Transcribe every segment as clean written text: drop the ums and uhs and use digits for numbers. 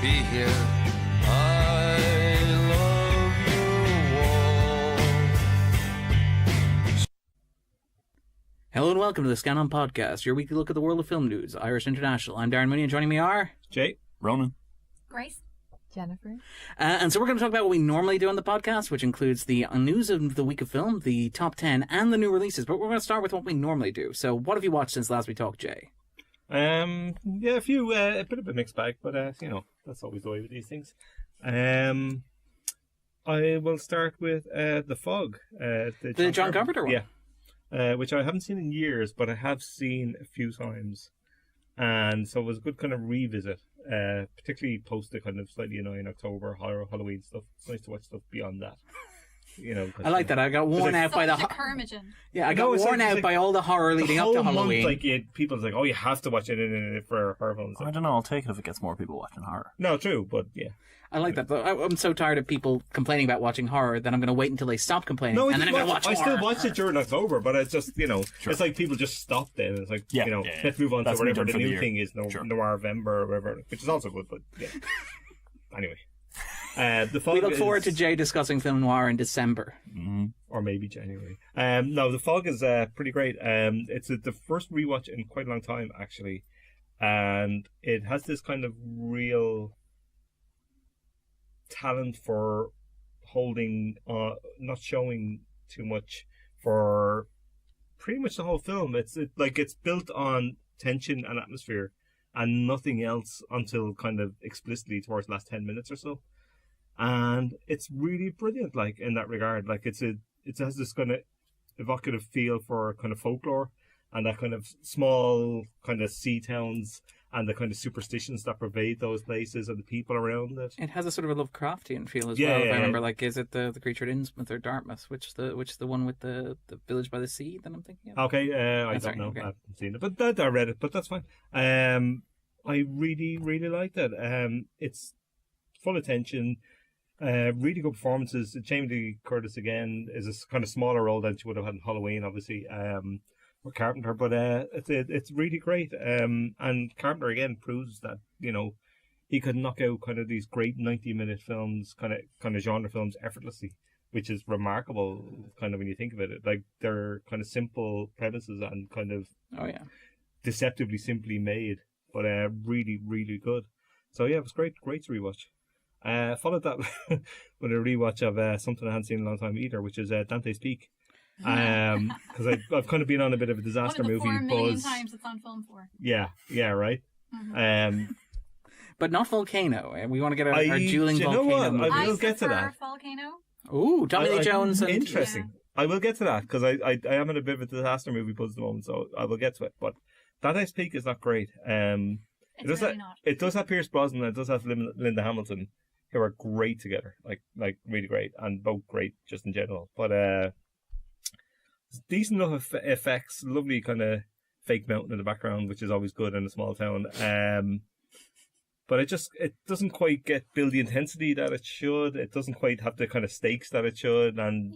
be here. I love you all. Hello and welcome to the Scannain Podcast, your weekly look at the world of film news, Irish International. I'm Darren Mooney, and joining me are... Jay. Ronan. Grace. Jennifer. And so we're going to talk about what we normally do on the podcast, which includes the news of the week of film, the top 10, and the new releases. But we're going to start with what we normally do. So what have you watched since last we talked, Jay? Yeah, a few, a bit of a mixed bag, but, that's always the way with these things. I will start with The Fog. The John Carpenter one? Yeah. Which I haven't seen in years, but I have seen a few times. And so it was a good kind of revisit, particularly post the kind of slightly annoying October horror Halloween stuff. It's nice to watch stuff beyond that. I like that. I got worn out by the curmudgeon. Yeah, I got worn out by all the horror leading up to Halloween. People's like, oh, you have to watch it for horror films. I don't know. I'll take it if it gets more people watching horror. No, true, but yeah. I like that, though. I'm so tired of people complaining about watching horror that I'm going to wait until they stop complaining, and then I'm going to watch I horror. still watch it during October, but it's just, it's like people just stop then. It's like, let's move on to whatever the new thing is, Noir-Vember or whatever, which is also good, but yeah. Anyway. The Fog we look forward to Jay discussing film noir in December. Mm-hmm. Or maybe January. No, The Fog is pretty great. It's the first rewatch in quite a long time, actually. And it has this kind of real talent for holding, not showing too much for pretty much the whole film. It's built on tension and atmosphere and nothing else until kind of explicitly towards the last 10 minutes or so. And it's really brilliant, in that regard. It has this kind of evocative feel for kind of folklore and that kind of small kind of sea towns and the kind of superstitions that pervade those places and the people around it. It has a sort of a Lovecraftian feel as well. I remember, is it the creature at Innsmouth or Dartmouth? Which is the one with the village by the sea that I'm thinking of? Okay, I don't know. Okay. I haven't seen it, but I read it, but that's fine. I really, really liked it. It's full of tension. Really good performances. Jamie Lee Curtis again is a kind of smaller role than she would have had in Halloween, obviously, with Carpenter, but it's really great. And Carpenter again proves that he could knock out kind of these great 90-minute films, kind of genre films effortlessly, which is remarkable. Kind of when you think of it, they're kind of simple premises and kind of deceptively simply made, but really, really good. So yeah, it was great to rewatch. Followed that with a rewatch of something I hadn't seen in a long time either, which is Dante's Peak. Because I've kind of been on a bit of a disaster movie buzz. 4 million times it's on film for. Yeah, right. Mm-hmm. But not Volcano. We want to get our dueling Volcano movie. I will get to that. Volcano. Ooh, Tommy Lee Jones. Interesting. Yeah. I will get to that because I am in a bit of a disaster movie buzz at the moment, so I will get to it. But Dante's Peak is not great. It's really not. It does have Pierce Brosnan and it does have Linda Hamilton, who are great together, like really great, and both great just in general. But decent enough effects, lovely kind of fake mountain in the background, which is always good in a small town. But it doesn't quite build the intensity that it should. It doesn't quite have the kind of stakes that it should, and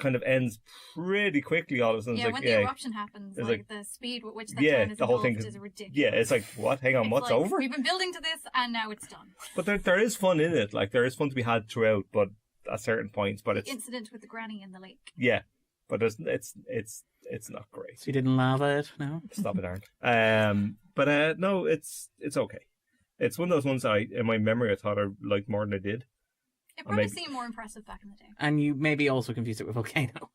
kind of ends pretty quickly all of a sudden. Yeah, when the eruption happens, the speed with which that town is engulfed is ridiculous. Yeah, it's like, what? Hang on, what's over? We've been building to this and now it's done. But there is fun in it. There is fun to be had throughout, but at certain points. But the incident with the granny in the lake. Yeah, but it's not great. So you didn't laugh at it, no? Stop it, Aaron. But no, it's okay. It's one of those ones that in my memory I thought I liked more than I did. It probably seemed more impressive back in the day. And you maybe also confused it with Volcano.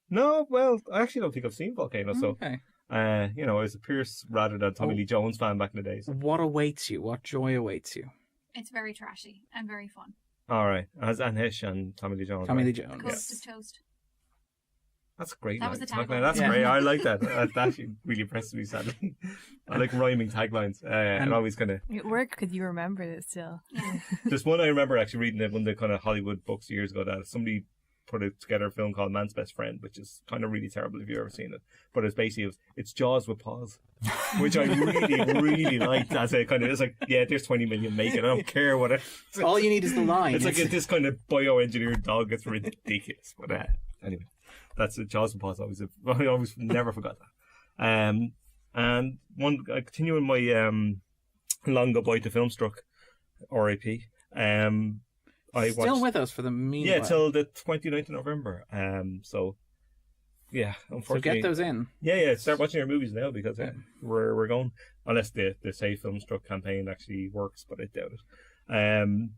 No, well, I actually don't think I've seen Volcano, so okay. I was a Pierce rather than Tommy Lee Jones fan back in the days. What awaits you? What joy awaits you? It's very trashy and very fun. All right, as Anne Heche and Tommy Lee Jones. Tommy Lee Jones. Coast is toast. That's great. That was the tagline. That's great. I like that. That actually really impresses me, sadly. I like rhyming taglines. And always kind of... It worked because you remember it still. Yeah. There's one I remember actually reading one of the kind of Hollywood books years ago that somebody put together a film called Man's Best Friend, which is kind of really terrible if you've ever seen it. But it's basically, it's Jaws with paws, which I really, really liked as a kind of, it's like, yeah, there's 20 million, make it. I don't care what it is. All you need is the line. It's like this kind of bioengineered dog. It's ridiculous. But anyway, that's it. Jaws with paws. I always never forgot that. And continuing my long goodbye to Filmstruck, R.I.P. I Still watched, with us for the meanwhile. yeah, till the 29th of November. So yeah, So unfortunately, get those in. yeah. Start watching your movies now because we're going, unless the Save Filmstruck campaign actually works, but I doubt it.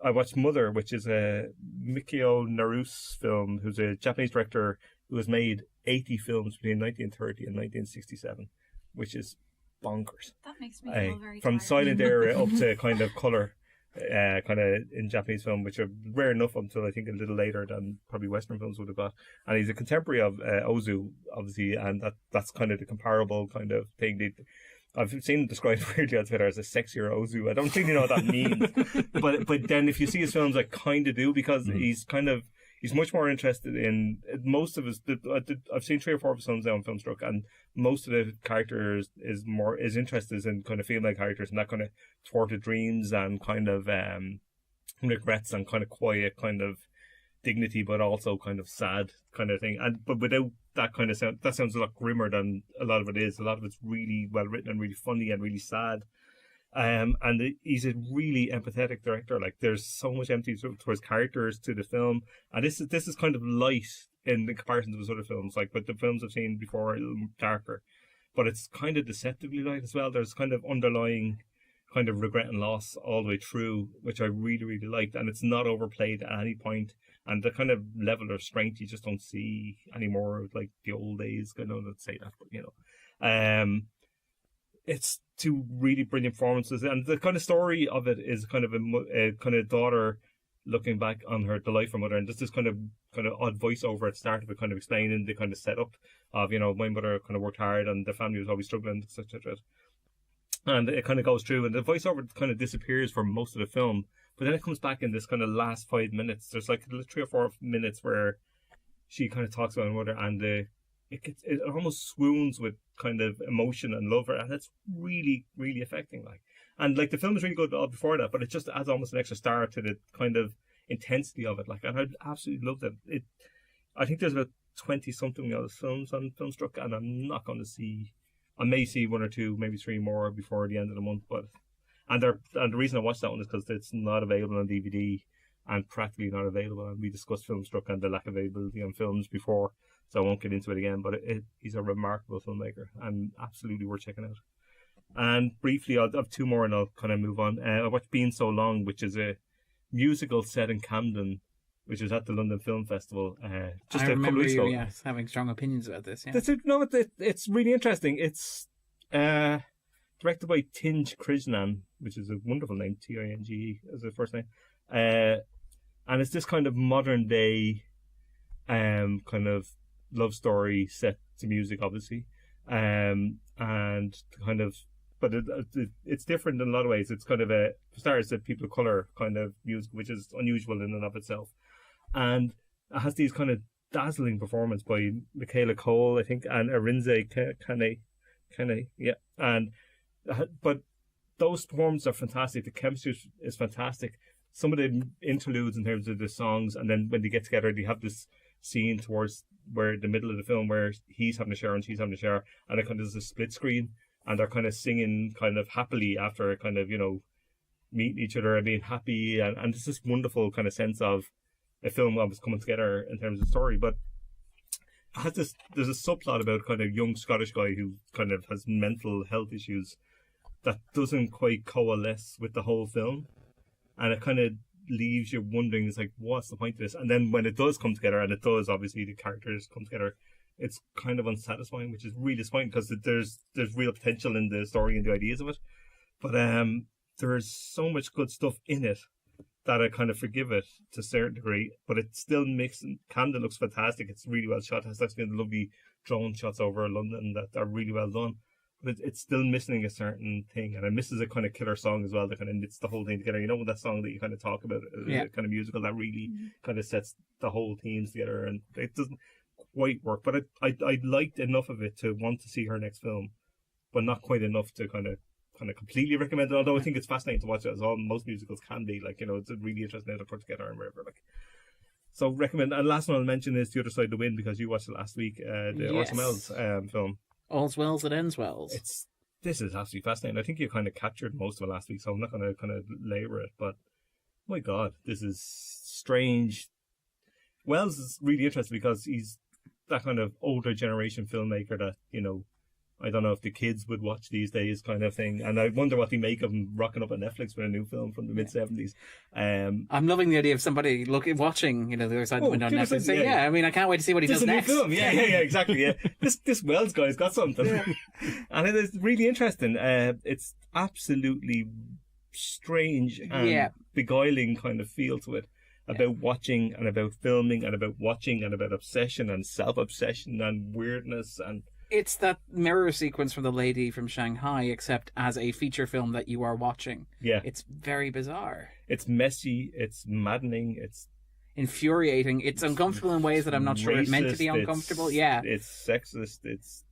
I watched Mother, which is a Mikio Naru's film, who's a Japanese director who has made 80 films between 1930 and 1967, which is bonkers. That makes me feel very From tired. silent era up to kind of colour, kind of in Japanese film, which are rare enough until I think a little later than probably Western films would have got. And he's a contemporary of Ozu, obviously, and that's kind of the comparable kind of thing. I've seen him described weirdly on Twitter as a sexier Ozu. I don't really know what that means, but then if you see his films, I kind of do, because he's much more interested in most of his. I've seen 3 or 4 of his films now on Filmstruck, and most of the characters is interested in kind of female characters and that kind of thwarted dreams and kind of regrets and kind of quiet kind of dignity, but also kind of sad kind of thing. But without that kind of sound, that sounds a lot grimmer than a lot of it is. A lot of it's really well written and really funny and really sad. And he's a really empathetic director. Like, there's so much empathy towards characters to the film, and this is kind of light in comparison to his other films. Like, but the films I've seen before are a little darker, but it's kind of deceptively light as well. There's kind of underlying kind of regret and loss all the way through, which I really, really liked, and it's not overplayed at any point. And the kind of level of strength you just don't see anymore, like the old days. I know not to say that, but it's 2 really brilliant performances, and the kind of story of it is kind of a kind of daughter looking back on the life of her mother, and just this kind of odd voiceover at the start of it, kind of explaining the kind of setup of, my mother kind of worked hard and the family was always struggling, etc. And it kind of goes through, and the voiceover kind of disappears for most of the film, but then it comes back in this kind of last 5 minutes. There's like 3 or 4 minutes where she kind of talks about her mother, and it almost swoons with kind of emotion and love, and it's really, really affecting. And the film is really good all before that, but it just adds almost an extra star to the kind of intensity of it. And I absolutely loved it. I think there's about 20 something other films on Filmstruck, and I may see 1 or 2, maybe 3 more before the end of the month. And the reason I watched that one is because it's not available on DVD and practically not available. And we discussed Filmstruck and the lack of availability on films before, so I won't get into it again. But he's a remarkable filmmaker and absolutely worth checking out. And briefly, I'll have 2 more and I'll kind of move on. I watched Being So Long, which is a musical set in Camden, which was at the London Film Festival just a couple of weeks ago. Yes, having strong opinions about this. Yeah. It's really interesting. It's directed by Tinge Krishnan, which is a wonderful name, Tinge as a first name. And it's this kind of modern day kind of love story set to music, obviously. And kind of, but it's different in a lot of ways. It's kind of for starters, a people of colour kind of music, which is unusual in and of itself. And it has these kind of dazzling performance by Michaela Coyle, I think, and Arinze Kane, yeah. But those performances are fantastic. The chemistry is fantastic. Some of the interludes in terms of the songs, and then when they get together, they have this scene towards where the middle of the film where he's having a shower and she's having a shower, and it kind of does a split screen, and they're kind of singing kind of happily after kind of, meeting each other and being happy, and it's this wonderful kind of sense of a film that was coming together in terms of story. But it has there's a subplot about kind of young Scottish guy who kind of has mental health issues that doesn't quite coalesce with the whole film, and it kind of leaves you wondering, it's like, what's the point of this? And then when it does come together, and it does, obviously the characters come together, it's kind of unsatisfying, which is really disappointing, because there's real potential in the story and the ideas of it, but there's so much good stuff in it that I kind of forgive it to a certain degree, but it still makes Camden looks fantastic. It's really well shot. It has actually lovely drone shots over London that are really well done. But it's still missing a certain thing, and it misses a kind of killer song as well that kind of knits the whole thing together. That song that you kind of talk about, a kind of musical that really kind of sets the whole themes together, and it doesn't quite work. But I liked enough of it to want to see her next film, but not quite enough to kind of completely recommend it. Although I think it's fascinating to watch it, as most musicals can be. It's really interesting how to put together and whatever. So recommend. And last one I'll mention is The Other Side of the Wind, because you watched it last week, the Orson Welles film. All's Wells that Ends Wells. this is absolutely fascinating. I think you kind of captured most of it last week, so I'm not going to kind of labour it. But my God, this is strange. Wells is really interesting because he's that kind of older generation filmmaker that, you know, I don't know if the kids would watch these days kind of thing. And I wonder what they make of him rocking up on Netflix with a new film from the mid-70s. I'm loving the idea of somebody watching, you know, the other side of the window on Netflix saying, I mean, I can't wait to see what he does next. This is a new film. Yeah, exactly. Yeah. This Wells guy's got something. Yeah. And it is really interesting. It's absolutely strange and beguiling kind of feel to it. About watching and about filming and about watching and about obsession and self-obsession and weirdness and... It's that mirror sequence from The Lady from Shanghai, except as a feature film that you are watching. Yeah. It's very bizarre. It's messy, it's maddening, it's... infuriating. It's uncomfortable in ways that I'm not sure it's meant to be uncomfortable. It's sexist, it's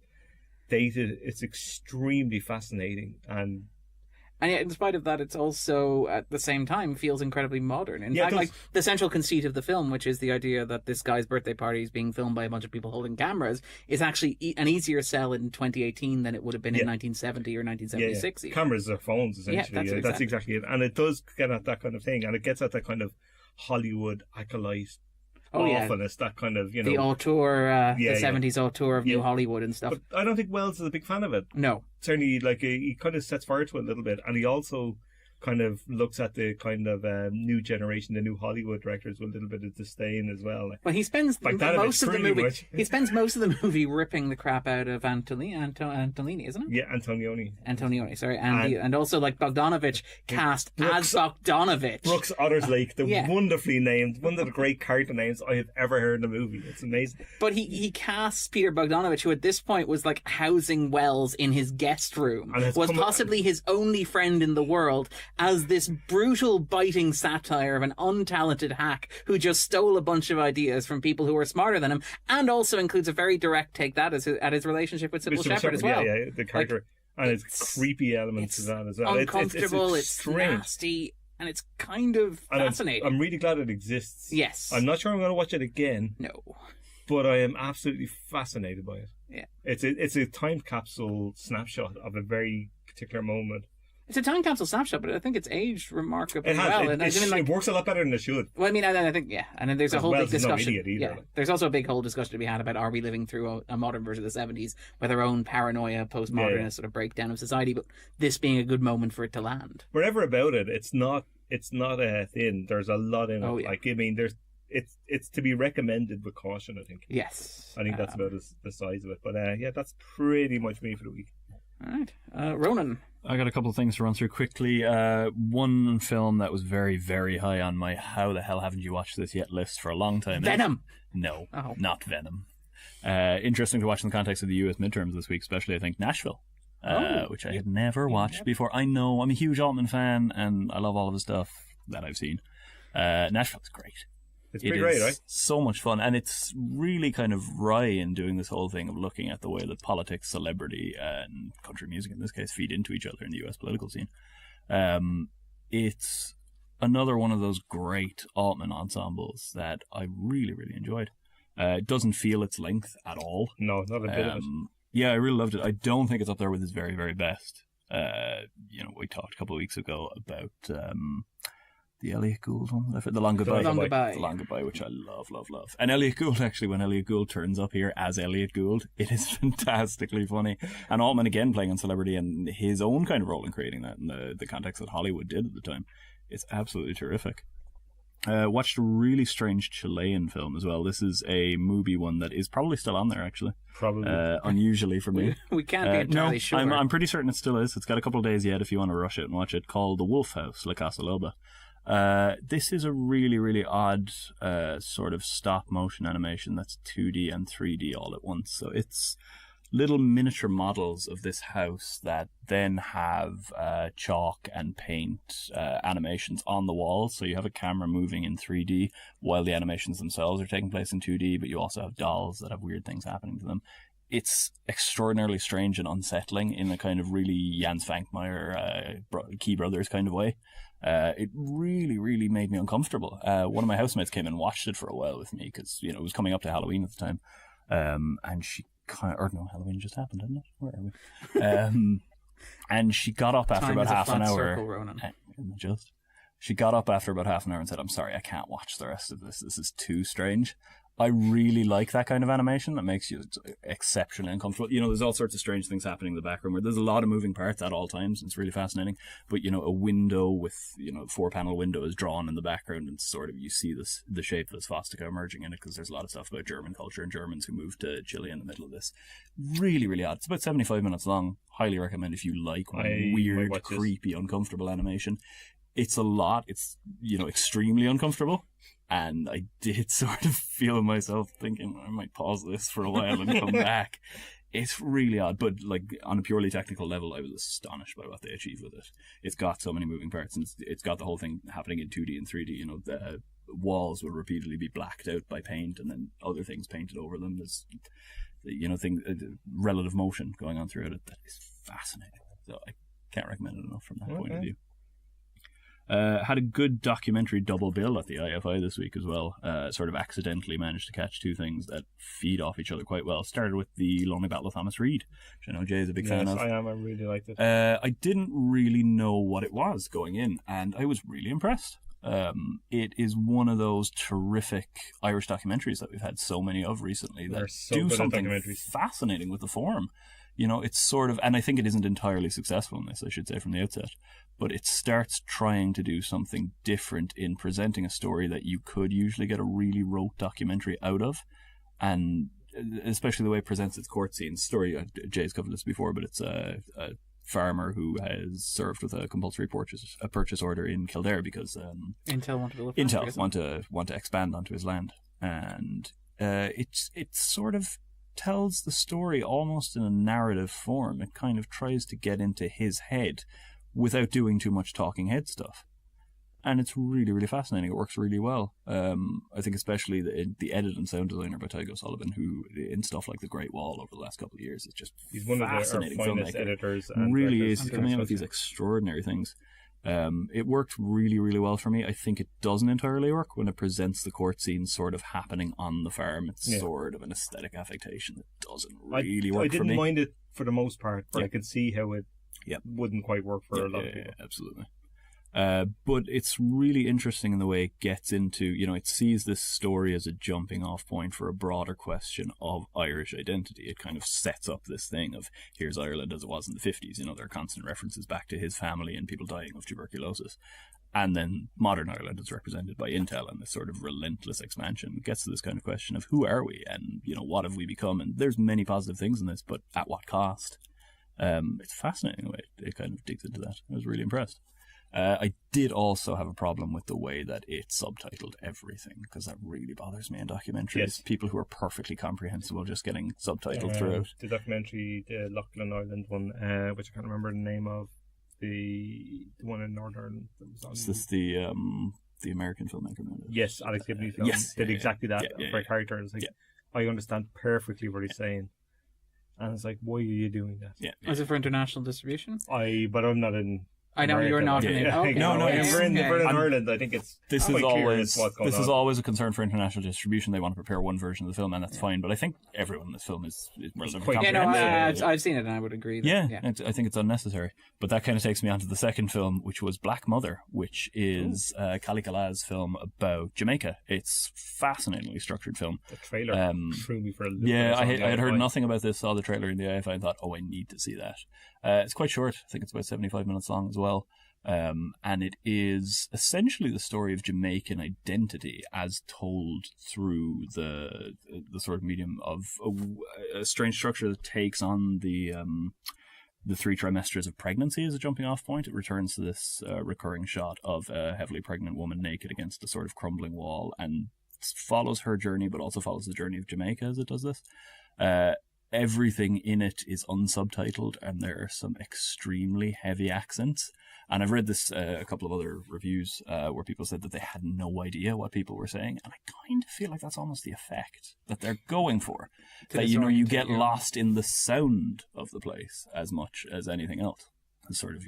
dated, it's extremely fascinating and yet, in spite of that, it's also, at the same time, feels incredibly modern. In fact, like, the central conceit of the film, which is the idea that this guy's birthday party is being filmed by a bunch of people holding cameras, is actually an easier sell in 2018 than it would have been in 1970 or 1976. Cameras are phones, essentially. That's exactly it. And it does get at that kind of thing. And it gets at that kind of Hollywood acolyte awfulness, that kind of, you know... The auteur, the 70s auteur of New Hollywood and stuff. But I don't think Wells is a big fan of it. No. Certainly, like, he kind of sets fire to it a little bit, and he also kind of looks at the kind of new generation, the new Hollywood directors with a little bit of disdain as well. Well, he spends most of the movie. He spends most of the movie ripping the crap out of Antolini, isn't it? Yeah, Antonioni. Sorry, and also like Bogdanovich cast as Bogdanovich. Brooks Otterslake, the wonderfully named, one of the great character names I have ever heard in a movie. It's amazing. But he casts Peter Bogdanovich, who at this point was like housing Wells in his guest room, was possibly his only friend in the world, as this brutal, biting satire of an untalented hack who just stole a bunch of ideas from people who were smarter than him, and also includes a very direct take at his relationship with Sybil Shepherd as well. Yeah, the character. And it's creepy elements to that as well. Uncomfortable, it's nasty, and it's kind of fascinating. I'm really glad it exists. Yes. I'm not sure I'm going to watch it again. No. But I am absolutely fascinated by it. Yeah. It's a time capsule snapshot of a very particular moment. It's a time capsule snapshot, but I think it's aged remarkably well. It works a lot better than it should. Well, I mean, I think, and then there's a whole big discussion. Either. There's also a big whole discussion to be had about, are we living through a modern version of the 70s with our own paranoia, postmodernist sort of breakdown of society, but this being a good moment for it to land. Wherever about it, it's not thin. There's a lot in it. Oh, yeah. Like, I mean, it's to be recommended with caution, I think. Yes. I think that's about the size of it. But that's pretty much me for the week. All right. Ronan. I got a couple of things to run through quickly. One film that was very, very high on my how the hell haven't you watched this yet list for a long time. Venom! No, not Venom. Interesting to watch in the context of the US midterms this week, especially, I think, Nashville, which I had never watched before. I know, I'm a huge Altman fan, and I love all of his stuff that I've seen. Nashville's great. It's pretty great, right? So much fun, and it's really kind of wry in doing this whole thing of looking at the way that politics, celebrity, and country music in this case feed into each other in the US political scene. It's another one of those great Altman ensembles that I really, really enjoyed. It doesn't feel its length at all. No, not a bit of it. Yeah, I really loved it. I don't think it's up there with his very, very best. We talked a couple of weeks ago about the Elliot Gould one, The Long Goodbye. The Long Goodbye, which I love, love, love. And Elliot Gould, actually, when Elliot Gould turns up here as Elliot Gould, it is fantastically funny. And Altman again playing on Celebrity and his own kind of role in creating that in the context that Hollywood did at the time. It's absolutely terrific. Watched a really strange Chilean film as well. This is a movie one that is probably still on there, actually. Probably. Unusually for me. We can't be entirely sure. I'm pretty certain it still is. It's got a couple of days yet if you want to rush it and watch it, called The Wolf House, La Casa Loba. This is a really, really odd sort of stop motion animation that's 2D and 3D all at once. So it's little miniature models of this house that then have chalk and paint animations on the walls. So you have a camera moving in 3D while the animations themselves are taking place in 2D, but you also have dolls that have weird things happening to them. It's extraordinarily strange and unsettling in a kind of really Jan Svankmajer, Key Brothers kind of way. It really, really made me uncomfortable. One of my housemates came and watched it for a while with me because, it was coming up to Halloween at the time. And she Halloween just happened, didn't it? Where are we? And she got up after Time about is a half an flat hour. circle, Ronan. She got up after about half an hour and said, "I'm sorry, I can't watch the rest of this. This is too strange." I really like that kind of animation that makes you exceptionally uncomfortable. You know, there's all sorts of strange things happening in the background where there's a lot of moving parts at all times. It's really fascinating. But, you know, a window with, you know, 4-panel window is drawn in the background and sort of you see the shape of the swastika emerging in it because there's a lot of stuff about German culture and Germans who moved to Chile in the middle of this. Really, really odd. It's about 75 minutes long. Highly recommend if you like weird, creepy, uncomfortable animation. It's a lot. It's, you know, extremely uncomfortable. And I did sort of feel myself thinking, I might pause this for a while and come back. It's really odd, but like on a purely technical level, I was astonished by what they achieved with it. It's got so many moving parts, and it's got the whole thing happening in 2D and 3D. You know, the walls will repeatedly be blacked out by paint, and then other things painted over them. There's, you know, relative motion going on throughout it. That is fascinating. So I can't recommend it enough from that point of view. Had a good documentary double bill at the IFI this week as well. Sort of accidentally managed to catch two things that feed off each other quite well. Started with The Lonely Battle of Thomas Reid, which I know Jay is a big fan of. Yes, I am. I really liked it. I didn't really know what it was going in, and I was really impressed. It is one of those terrific Irish documentaries that we've had so many of recently that do something fascinating with the form. You know, it's sort of, and I think it isn't entirely successful in this, I should say from the outset, but it starts trying to do something different in presenting a story that you could usually get a really rote documentary out of, and especially the way it presents its court scenes. Story, Jay's covered this before, but it's a farmer who has served with a compulsory purchase order in Kildare because Intel wanted to live Intel want to expand onto his land, and it's sort of tells the story almost in a narrative form. It kind of tries to get into his head without doing too much talking head stuff. And it's really, really fascinating. It works really well. I think especially the edit and sound designer by Tygo Sullivan, who in stuff like The Great Wall over the last couple of years is just he's one fascinating of our finest editors. And really directors. He's coming out with these extraordinary things. It worked really, really well for me. I think it doesn't entirely work when it presents the court scene sort of happening on the farm. It's sort of an aesthetic affectation that doesn't really work for me. I didn't mind it for the most part, but I could see how it wouldn't quite work for a lot of people. Yeah, absolutely. But it's really interesting in the way it gets into, you know, it sees this story as a jumping off point for a broader question of Irish identity. It kind of sets up this thing of here's Ireland as it was in the 50s. You know, there are constant references back to his family and people dying of tuberculosis. And then modern Ireland is represented by Intel and this sort of relentless expansion. It gets to this kind of question of who are we and, you know, what have we become? And there's many positive things in this, but at what cost? It's fascinating the way it kind of digs into that. I was really impressed. I did also have a problem with the way that it subtitled everything, because that really bothers me in documentaries. Yes. People who are perfectly comprehensible just getting subtitled throughout. The documentary, the Loughlin Island one, which I can't remember the name of, the one in Northern. Is this the American filmmaker? Yes, Alex Gibney did exactly that for a character. It's like, I understand perfectly what he's saying. And it's like, why are you doing that? Yeah. Was it for international distribution? But I'm not in... I know you're not in. Okay. No. We're in Ireland. I think this is always a concern for international distribution. They want to prepare one version of the film, and that's fine. But I think everyone in this film is relatively comprehensive. I've seen it, and I would agree. I think it's unnecessary. But that kind of takes me on to the second film, which was Black Mother, which is Cali Calaz's film about Jamaica. It's fascinatingly structured film. The trailer threw me for a loop. Yeah, I had heard nothing about this. Saw the trailer in the IFI and thought, I need to see that. It's quite short. I think it's about 75 minutes long as well. And it is essentially the story of Jamaican identity as told through the sort of medium of a strange structure that takes on the 3 trimesters of pregnancy as a jumping off point. It returns to this recurring shot of a heavily pregnant woman naked against a sort of crumbling wall and follows her journey, but also follows the journey of Jamaica as it does this. Everything in it is unsubtitled, and there are some extremely heavy accents. And I've read this a couple of other reviews where people said that they had no idea what people were saying, and I kind of feel like that's almost the effect that they're going for. That you get lost in the sound of the place as much as anything else. It's sort of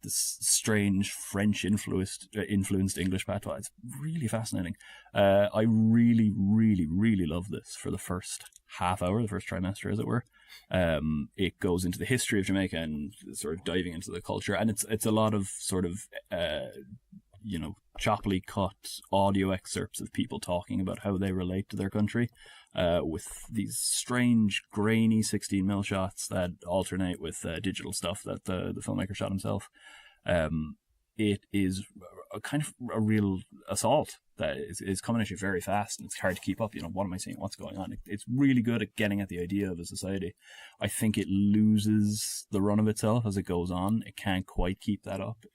this strange French influenced English patois. It's really fascinating. I really, really, really love this for the first half hour, the first trimester, as it were. It goes into the history of Jamaica and sort of diving into the culture, and it's a lot of sort of choppily cut audio excerpts of people talking about how they relate to their country, with these strange grainy 16mm shots that alternate with digital stuff that the filmmaker shot himself. It is a kind of a real assault that is coming at you very fast, and it's hard to keep up. What am I seeing? What's going on? It's really good at getting at the idea of a society. I think it loses the run of itself as it goes on. It can't quite keep that up.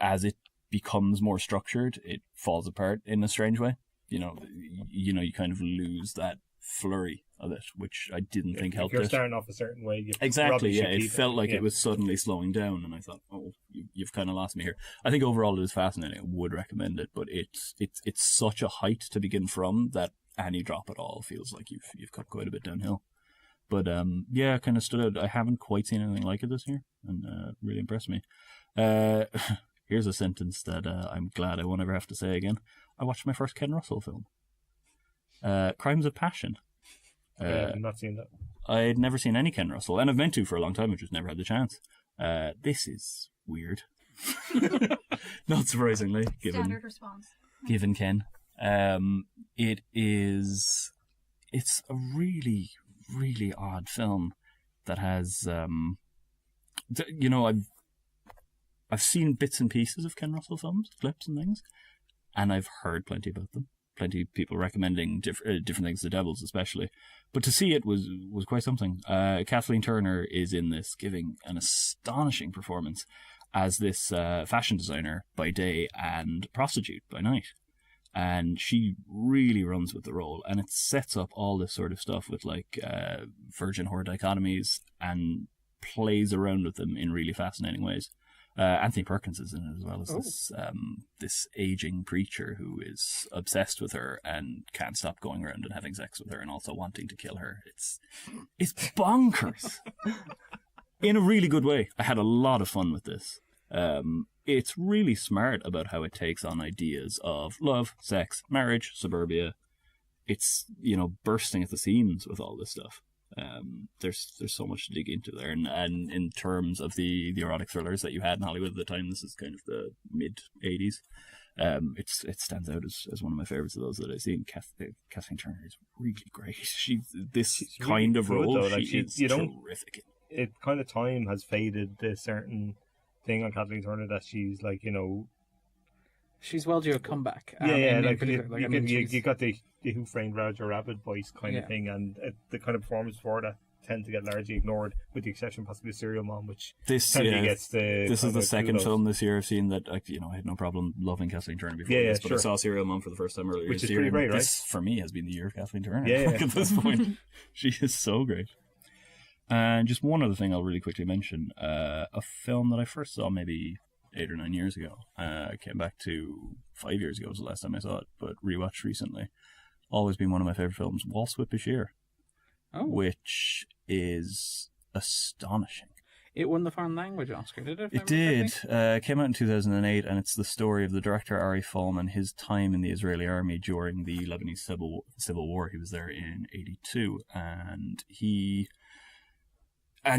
As it becomes more structured, it falls apart in a strange way. You kind of lose that flurry of it, which I didn't think helped it. You're starting off a certain way. Exactly, yeah. It felt like it was suddenly slowing down, and I thought, you've kind of lost me here. I think overall it is fascinating. I would recommend it, but it's such a height to begin from that any drop at all feels like you've cut quite a bit downhill. But it kind of stood out. I haven't quite seen anything like it this year, and really impressed me. Here's a sentence that I'm glad I won't ever have to say again. I watched my first Ken Russell film. Crimes of Passion. I've not seen that. I'd never seen any Ken Russell, and I've meant to for a long time. I've just never had the chance. This is weird. Not surprisingly, Standard response. Given Ken. It's a really, really odd film that has, I've seen bits and pieces of Ken Russell films, clips and things, and I've heard plenty about them. Plenty of people recommending different things, The Devils especially. But to see it was quite something. Kathleen Turner is in this, giving an astonishing performance as this fashion designer by day and prostitute by night. And she really runs with the role, and it sets up all this sort of stuff with virgin whore dichotomies and plays around with them in really fascinating ways. Anthony Perkins is in it as well as this aging preacher who is obsessed with her and can't stop going around and having sex with her and also wanting to kill her. It's bonkers in a really good way. I had a lot of fun with this. It's really smart about how it takes on ideas of love, sex, marriage, suburbia. It's bursting at the seams with all this stuff. There's so much to dig into there, and in terms of the erotic thrillers that you had in Hollywood at the time, this is kind of the mid 80s. It stands out as one of my favorites of those that I've seen. Kathleen Turner is really great. She's kind of really role. Though. She's terrific. It kind of time has faded this certain thing on Kathleen Turner that she's she's well due a comeback. You got the Who Framed Roger Rabbit voice kind of thing, and the kind of performance before that tend to get largely ignored, with the exception possibly of Serial Mom, which this is the second film this year I've seen that I had no problem loving Kathleen Turner before this, but I saw Serial Mom for the first time earlier which this is year. pretty great, right? This for me has been the year of Kathleen Turner. At this point, she is so great. And just one other thing I'll really quickly mention: a film that I first saw maybe 8 or 9 years ago. I came back to 5 years ago was the last time I saw it, but rewatched recently. Always been one of my favourite films, Waltz with Bashir, which is astonishing. It won the Foreign Language Oscar, did it? It did. It came out in 2008, and it's the story of the director Ari Folman and his time in the Israeli army during the Lebanese Civil War. He was there in 82, and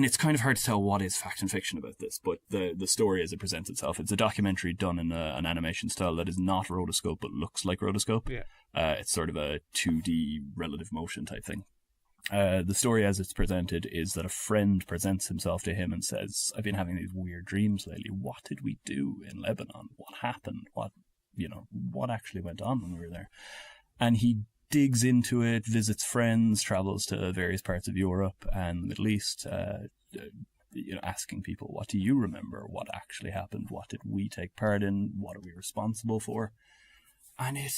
it's kind of hard to tell what is fact and fiction about this, but the story as it presents itself, it's a documentary done in an animation style that is not rotoscope but looks like rotoscope. Yeah. It's sort of a 2D relative motion type thing. The story as it's presented is that a friend presents himself to him and says, I've been having these weird dreams lately. What did we do in Lebanon? What happened? What actually went on when we were there? And he digs into it, visits friends, travels to various parts of Europe and the Middle East, asking people, what do you remember? What actually happened? What did we take part in? What are we responsible for? And it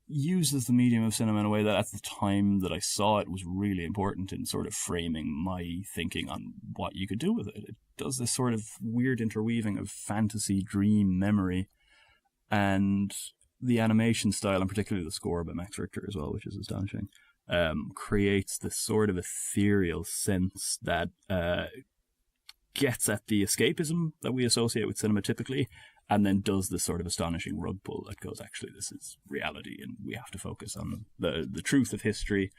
uses the medium of cinema in a way that at the time that I saw it was really important in sort of framing my thinking on what you could do with it. It does this sort of weird interweaving of fantasy, dream, memory, and the animation style, and particularly the score by Max Richter as well, which is astonishing, creates this sort of ethereal sense that gets at the escapism that we associate with cinema typically, and then does this sort of astonishing rug pull that goes, actually, this is reality, and we have to focus on the truth of history.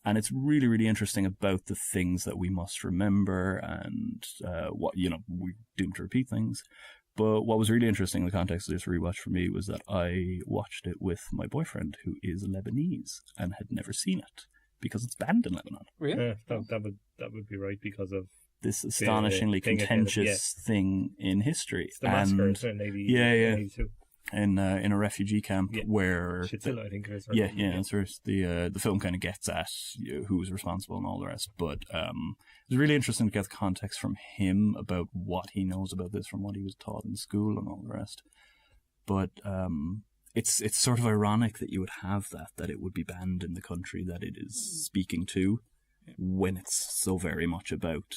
And it's really, really interesting about the things that we must remember and what, we're doomed to repeat things. But what was really interesting in the context of this rewatch for me was that I watched it with my boyfriend, who is Lebanese and had never seen it because it's banned in Lebanon. Really? That would be right because of this astonishingly contentious thing in history. It's the massacre in 82. In a refugee camp where Shitzilla, I think it is. That's where the film kind of gets at who's responsible and all the rest. But it's really interesting to get the context from him about what he knows about this from what he was taught in school and all the rest. But it's sort of ironic that you would have that it would be banned in the country that it is speaking to, when it's so very much about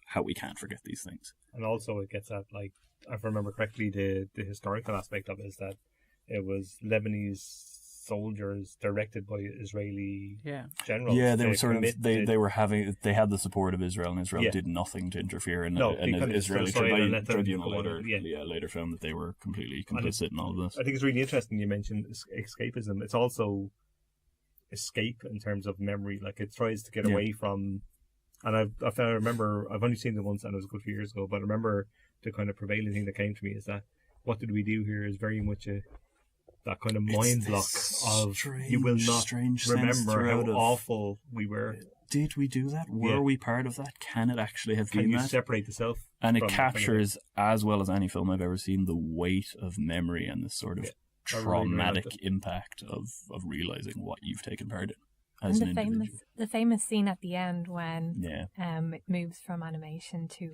how we can't forget these things. And also it gets at, like, if I remember correctly, the historical aspect of it is that it was Lebanese soldiers directed by Israeli generals. Yeah, they were sort of they had the support of Israel, and Israel did nothing to interfere. And an Israeli tribunal later found that they were completely complicit in all of this. I think it's really interesting you mentioned escapism. It's also escape in terms of memory. Like, it tries to get away from. And I remember, I've only seen it once, and it was a good few years ago, but I remember the kind of prevailing thing that came to me is that what did we do here is very much that kind of mind block of you will not remember how awful we were. Did we do that? Were we part of that? Can it actually have been that? Can you separate the self? And it captures, as well as any film I've ever seen, the weight of memory and this sort of traumatic impact of realising what you've taken part in. And the famous scene at the end when it moves from animation to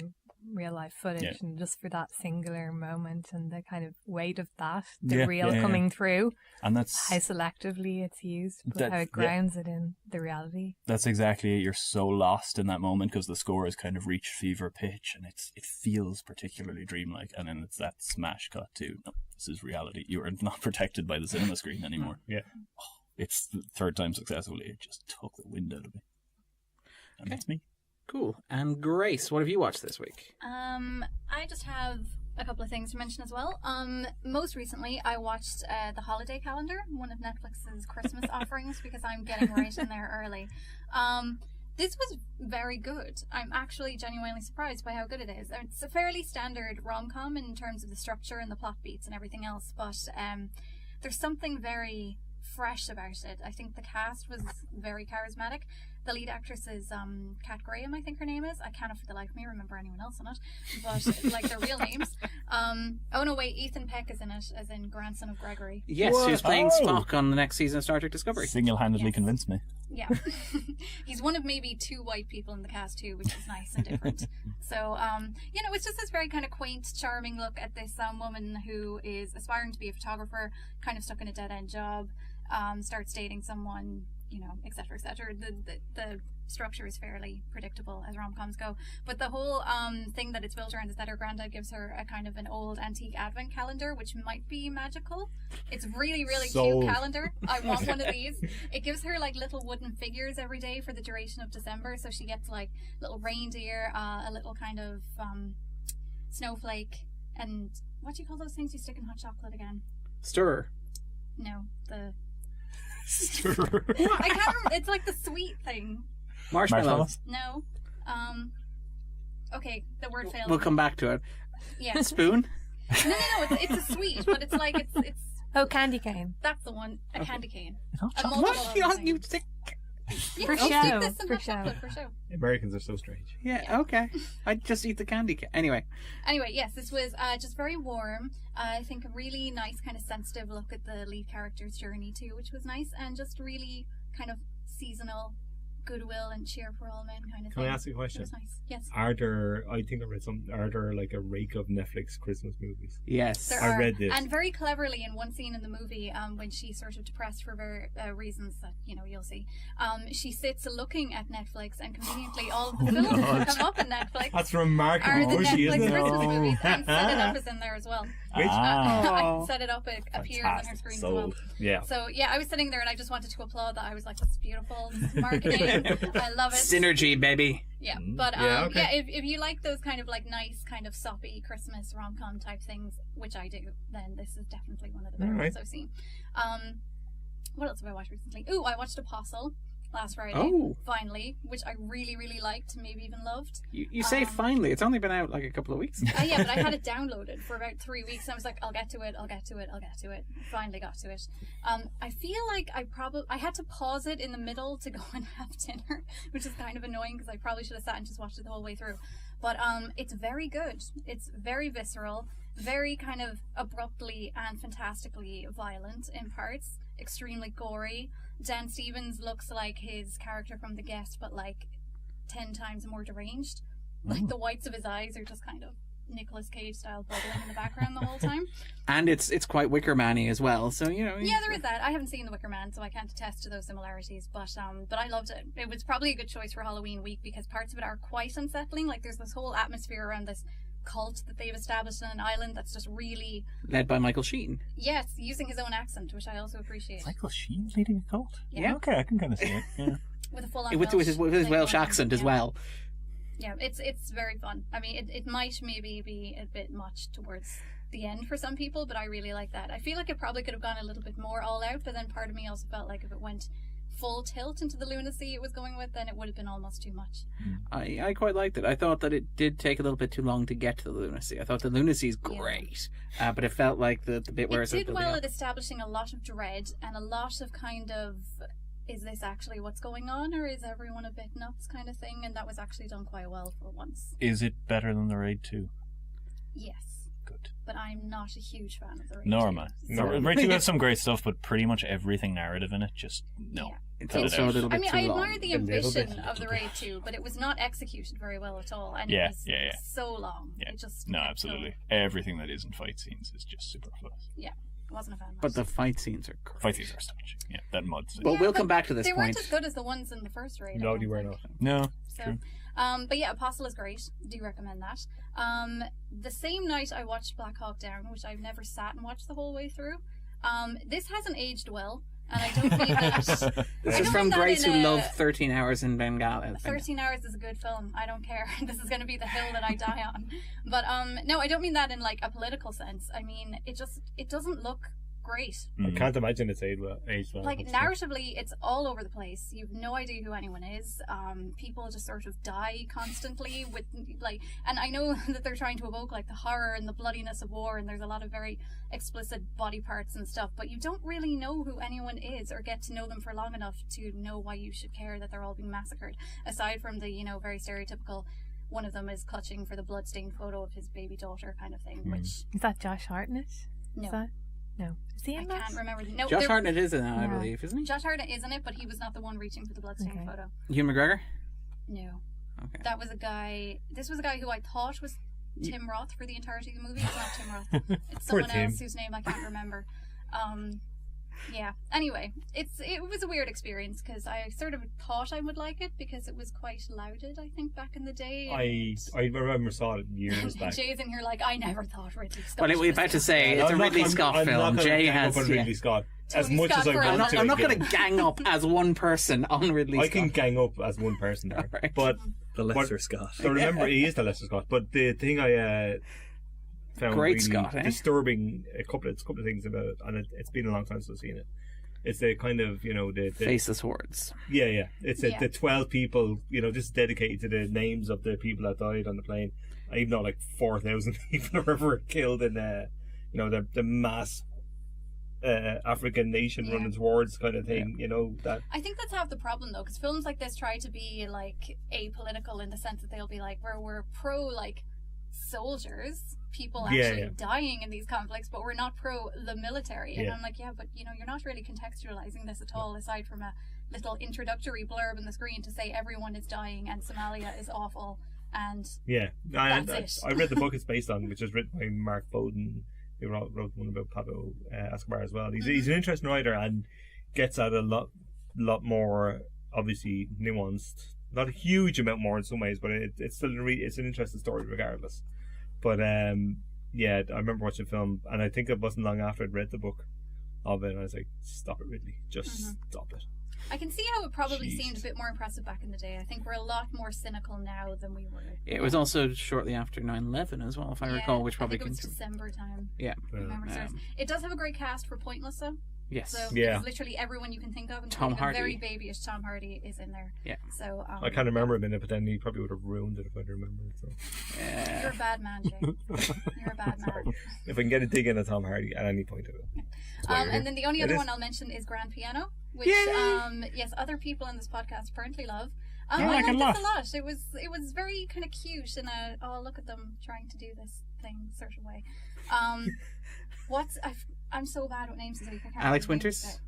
real life footage, and just for that singular moment and the kind of weight of that, coming through, and that's how selectively it's used, but how it grounds it in the reality. That's exactly it. You're so lost in that moment because the score has kind of reached fever pitch, and it feels particularly dreamlike, and then it's that smash cut to, no, this is reality. You are not protected by the cinema screen anymore. It's the third time successfully. It just took the wind out of me. And that's me. Cool. And Grace, what have you watched this week? I just have a couple of things to mention as well. Most recently, I watched The Holiday Calendar, one of Netflix's Christmas offerings, because I'm getting right in there early. This was very good. I'm actually genuinely surprised by how good it is. It's a fairly standard rom-com in terms of the structure and the plot beats and everything else, but there's something very fresh about it. I think the cast was very charismatic. The lead actress is Kat Graham, I think her name is. I cannot for the life of me remember anyone else in it, but like their real names. Oh no, wait, Ethan Peck is in it, as in grandson of Gregory. Yes, who's playing Spock on the next season of Star Trek Discovery. Single-handedly convinced me. Yeah. He's one of maybe 2 white people in the cast too, which is nice and different. So, it's just this very kind of quaint, charming look at this woman who is aspiring to be a photographer, kind of stuck in a dead-end job, starts dating someone, etc., etc. The structure is fairly predictable as rom-coms go, but the whole thing that it's built around is that her granddad gives her a kind of an old antique advent calendar, which might be magical. It's really, really cute calendar. I want one of these. It gives her like little wooden figures every day for the duration of December, so she gets like little reindeer, a little kind of snowflake, and what do you call those things you stick in hot chocolate again? Stirrer. No, the Stirrer. I can't remember. It's like the sweet thing. Marshmallows. No. Okay, the word failed. We'll come back to it. Yeah. A spoon? No. It's a sweet, but it's like it's. Oh, candy cane. That's the one. A candy cane. What? You stick? For show. This in hot chocolate for show. Americans are so strange. Yeah. Okay. I just eat the candy cane. Anyway, yes, this was just very warm. I think a really nice kind of sensitive look at the lead character's journey too, which was nice, and just really kind of seasonal goodwill and cheer for all men kind of thing. Can I ask you a question? It was nice. Yes. Are there like a rake of Netflix Christmas movies? Yes. I read this. And very cleverly in one scene in the movie, when she's sort of depressed for reasons that, you'll see, she sits looking at Netflix, and conveniently all of the films that come up on Netflix That's remarkable. are the Netflix Christmas movies, and Scannain is in there as well. I set it up. It appears on her screen as well. Yeah. So yeah, I was sitting there and I just wanted to applaud that. I was like, "This is beautiful. This is marketing. I love it. Synergy, baby." Yeah, but if you like those kind of like nice, kind of soppy Christmas rom-com type things, which I do, then this is definitely one of the better ones I've seen. What else have I watched recently? Ooh, I watched Apostle last Friday, finally, which I really, really liked, maybe even loved. You say finally, it's only been out like a couple of weeks. Yeah, but I had it downloaded for about 3 weeks, and I was like, I'll get to it. Finally got to it. I feel like I had to pause it in the middle to go and have dinner, which is kind of annoying because I probably should have sat and just watched it the whole way through. But it's very good. It's very visceral, very kind of abruptly and fantastically violent in parts, extremely gory. Dan Stevens looks like his character from The Guest, but like 10 times more deranged. Like the whites of his eyes are just kind of Nicolas Cage style bubbling in the background the whole time. And it's quite Wicker Man-y as well, so you know. Yeah, there is that. I haven't seen The Wicker Man, so I can't attest to those similarities. But I loved it. It was probably a good choice for Halloween week because parts of it are quite unsettling. Like there's this whole atmosphere around this cult that they've established on an island that's just really led by Michael Sheen. Yes, using his own accent, which I also appreciate. Michael Sheen leading a cult? Yeah. Okay, I can kind of see it. Yeah. With a full-on with his Welsh accent as well. Yeah, it's very fun. I mean, it might maybe be a bit much towards the end for some people, but I really like that. I feel like it probably could have gone a little bit more all out, but then part of me also felt like if it went full tilt into the lunacy it was going with, then it would have been almost too much. I quite liked it. I thought that it did take a little bit too long to get to the lunacy. I thought the lunacy is great, but it felt like the bit where it did well at establishing a lot of dread and a lot of kind of, is this actually what's going on, or is everyone a bit nuts kind of thing, and that was actually done quite well for once. Is it better than The Raid 2? Yes. Good. But I'm not a huge fan of The Raid 2. Nor am I. Raid 2 has some great stuff, but pretty much everything narrative in it, just no. Yeah. It's also a little bit I too long. admire the ambition of The Raid 2, but it was not executed very well at all, and it was so long. Yeah. It just no, absolutely. Everything that isn't fight scenes is just superfluous. Yeah. Wasn't a fan of but the fight scenes are great. Fight scenes are astonishing. Yeah, that mud scene. Well, we'll come back to this they point. They weren't as good as the ones in the first Raid. No, they were not. No. So, true. But yeah, Apostle is great. Do recommend that. The same night I watched Black Hawk Down, which I've never sat and watched the whole way through. This hasn't aged well, and I don't mean that. This is from Grace who loved 13 Hours in Bengal. 13 Hours is a good film. I don't care. This is going to be the hill that I die on. But no, I don't mean that in like a political sense. I mean it doesn't look great. I can't imagine it's aged well. Like narratively, it's all over the place. You've no idea who anyone is. People just sort of die constantly with like, and I know that they're trying to evoke like the horror and the bloodiness of war, and there's a lot of very explicit body parts and stuff. But you don't really know who anyone is or get to know them for long enough to know why you should care that they're all being massacred. Aside from the very stereotypical. One of them is clutching for the bloodstained photo of his baby daughter, kind of thing. Which is that Josh Hartnett? No. No. Is he in I can't remember. No, Josh Hartnett is in it, I believe, isn't he? Josh Hartnett is in it, but he was not the one reaching for the bloodstained photo. Hugh McGregor? No. Okay. That was a guy. This was a guy who I thought was Tim Roth for the entirety of the movie. It's not Tim Roth. It's someone else whose name I can't remember. Yeah. Anyway, it was a weird experience because I sort of thought I would like it because it was quite lauded, I think, back in the day. I remember saw it years back. Jay's in here like, I never thought Ridley Scott. Well, we're about to say it's a Ridley Scott film. Jay has Ridley Scott as much as I want to. I'm not going to gang up as one person on Ridley Scott. I can gang up as one person there, right. But the lesser Scott. So remember, he is the lesser Scott. But the thing I found great really Scott, disturbing, a couple of things about it, and it's been a long time since I've seen it. It's the kind of, the faceless hordes. Yeah. It's the 12 people, just dedicated to the names of the people that died on the plane. Even though like 4,000 people were killed in, the mass African nation running towards kind of thing. That. I think that's half the problem though, because films like this try to be like apolitical in the sense that they'll be like, we're pro like soldiers, people actually dying in these conflicts, but we're not pro the military. And I'm like, but you're not really contextualizing this at all, aside from a little introductory blurb in the screen to say everyone is dying and Somalia is awful, and that's it. I read the book it's based on, which is written by Mark Bowden, who wrote one about Pablo Escobar as well. He's an interesting writer and gets at a lot more obviously nuanced, not a huge amount more in some ways, but it's still it's an interesting story regardless. But yeah, I remember watching the film, and I think it wasn't long after I'd read the book of it, and I was like, stop it, Ridley, just stop it. I can see how it probably seemed a bit more impressive back in the day. I think we're a lot more cynical now than we were. It was also shortly after 9/11 as well, if I recall, which probably I think it was December time. Yeah. It does have a great cast for Pointless, though. Yes. So it's literally everyone you can think of, Tom Hardy. a very babyish Tom Hardy is in there. Yeah. So I can't remember him in it, but then he probably would have ruined it if I'd remembered. So. You're a bad man, Jay. You're a bad man. If I can get a dig in at Tom Hardy at any point, I will. And then the only other one I'll mention is Grand Piano, which yes, other people in this podcast apparently love. I liked this a lot. It was very kind of cute in a look at them trying to do this thing sort of way. I'm so bad with names this week. I can't Alex Winters?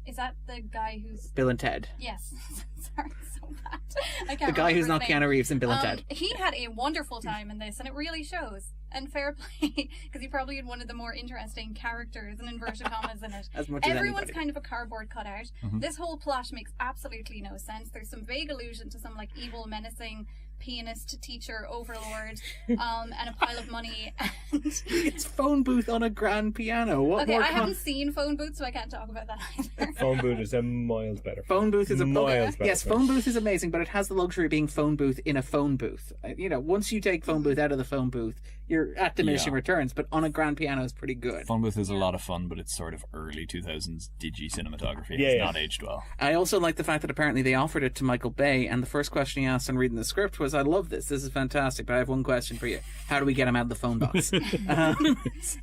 Is that the guy who's Bill and Ted? Yes. Sorry, so bad. I can't the guy who's not name. Keanu Reeves in Bill and Ted. He had a wonderful time in this, and it really shows. And fair play, because he probably had one of the more interesting characters and inverted commas in it. As much as Everyone's anybody. kind of a cardboard cutout. This whole plot makes absolutely no sense. There's some vague allusion to some like evil, menacing pianist, teacher, overlord, and a pile of money. And it's phone booth on a grand piano. What more? I haven't seen Phone Booth, so I can't talk about that either. Phone Booth is a miles better. Phone Booth is miles better. Yes, Phone Booth is amazing, but it has the luxury of being Phone Booth in a phone booth. Once you take Phone Booth out of the phone booth, you're at diminishing returns, but on a grand piano is pretty good. Phone Booth is a lot of fun, but it's sort of early 2000s digi cinematography. It's not aged well. I also like the fact that apparently they offered it to Michael Bay, and the first question he asked on reading the script was, I love this is fantastic, but I have one question for you. How do we get him out of the phone box?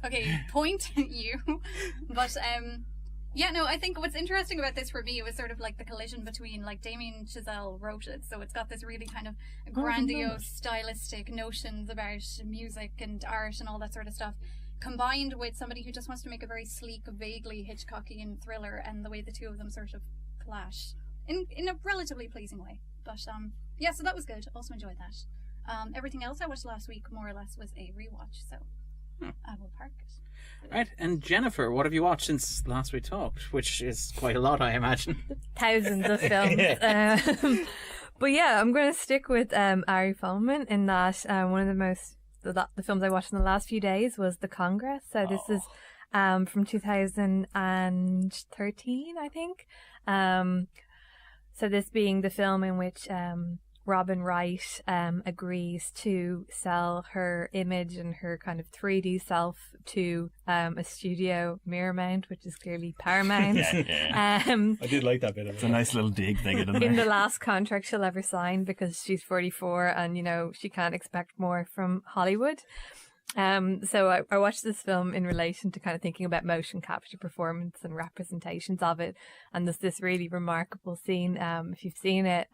Okay, point you. But I think what's interesting about this for me was sort of like the collision between, like, Damien Chazelle wrote it, so it's got this really kind of grandiose, stylistic notions about music and art and all that sort of stuff, combined with somebody who just wants to make a very sleek, vaguely Hitchcockian thriller, and the way the two of them sort of clash in a relatively pleasing way. But so that was good. Also enjoyed that. Everything else I watched last week more or less was a rewatch, so I will park it. Right, and Jennifer, what have you watched since last we talked? Which is quite a lot, I imagine. Thousands of films. But yeah, I'm going to stick with Ari Folman in that one of the films I watched in the last few days was The Congress. So this is from 2013, I think. So this being the film in which Robin Wright agrees to sell her image and her kind of 3D self to a studio mirror mount, which is clearly Paramount. I did like that bit of it. It's a nice little dig they get in there. In the last contract she'll ever sign, because she's 44 and, she can't expect more from Hollywood. So I watched this film in relation to kind of thinking about motion capture performance and representations of it. And there's this really remarkable scene, if you've seen it,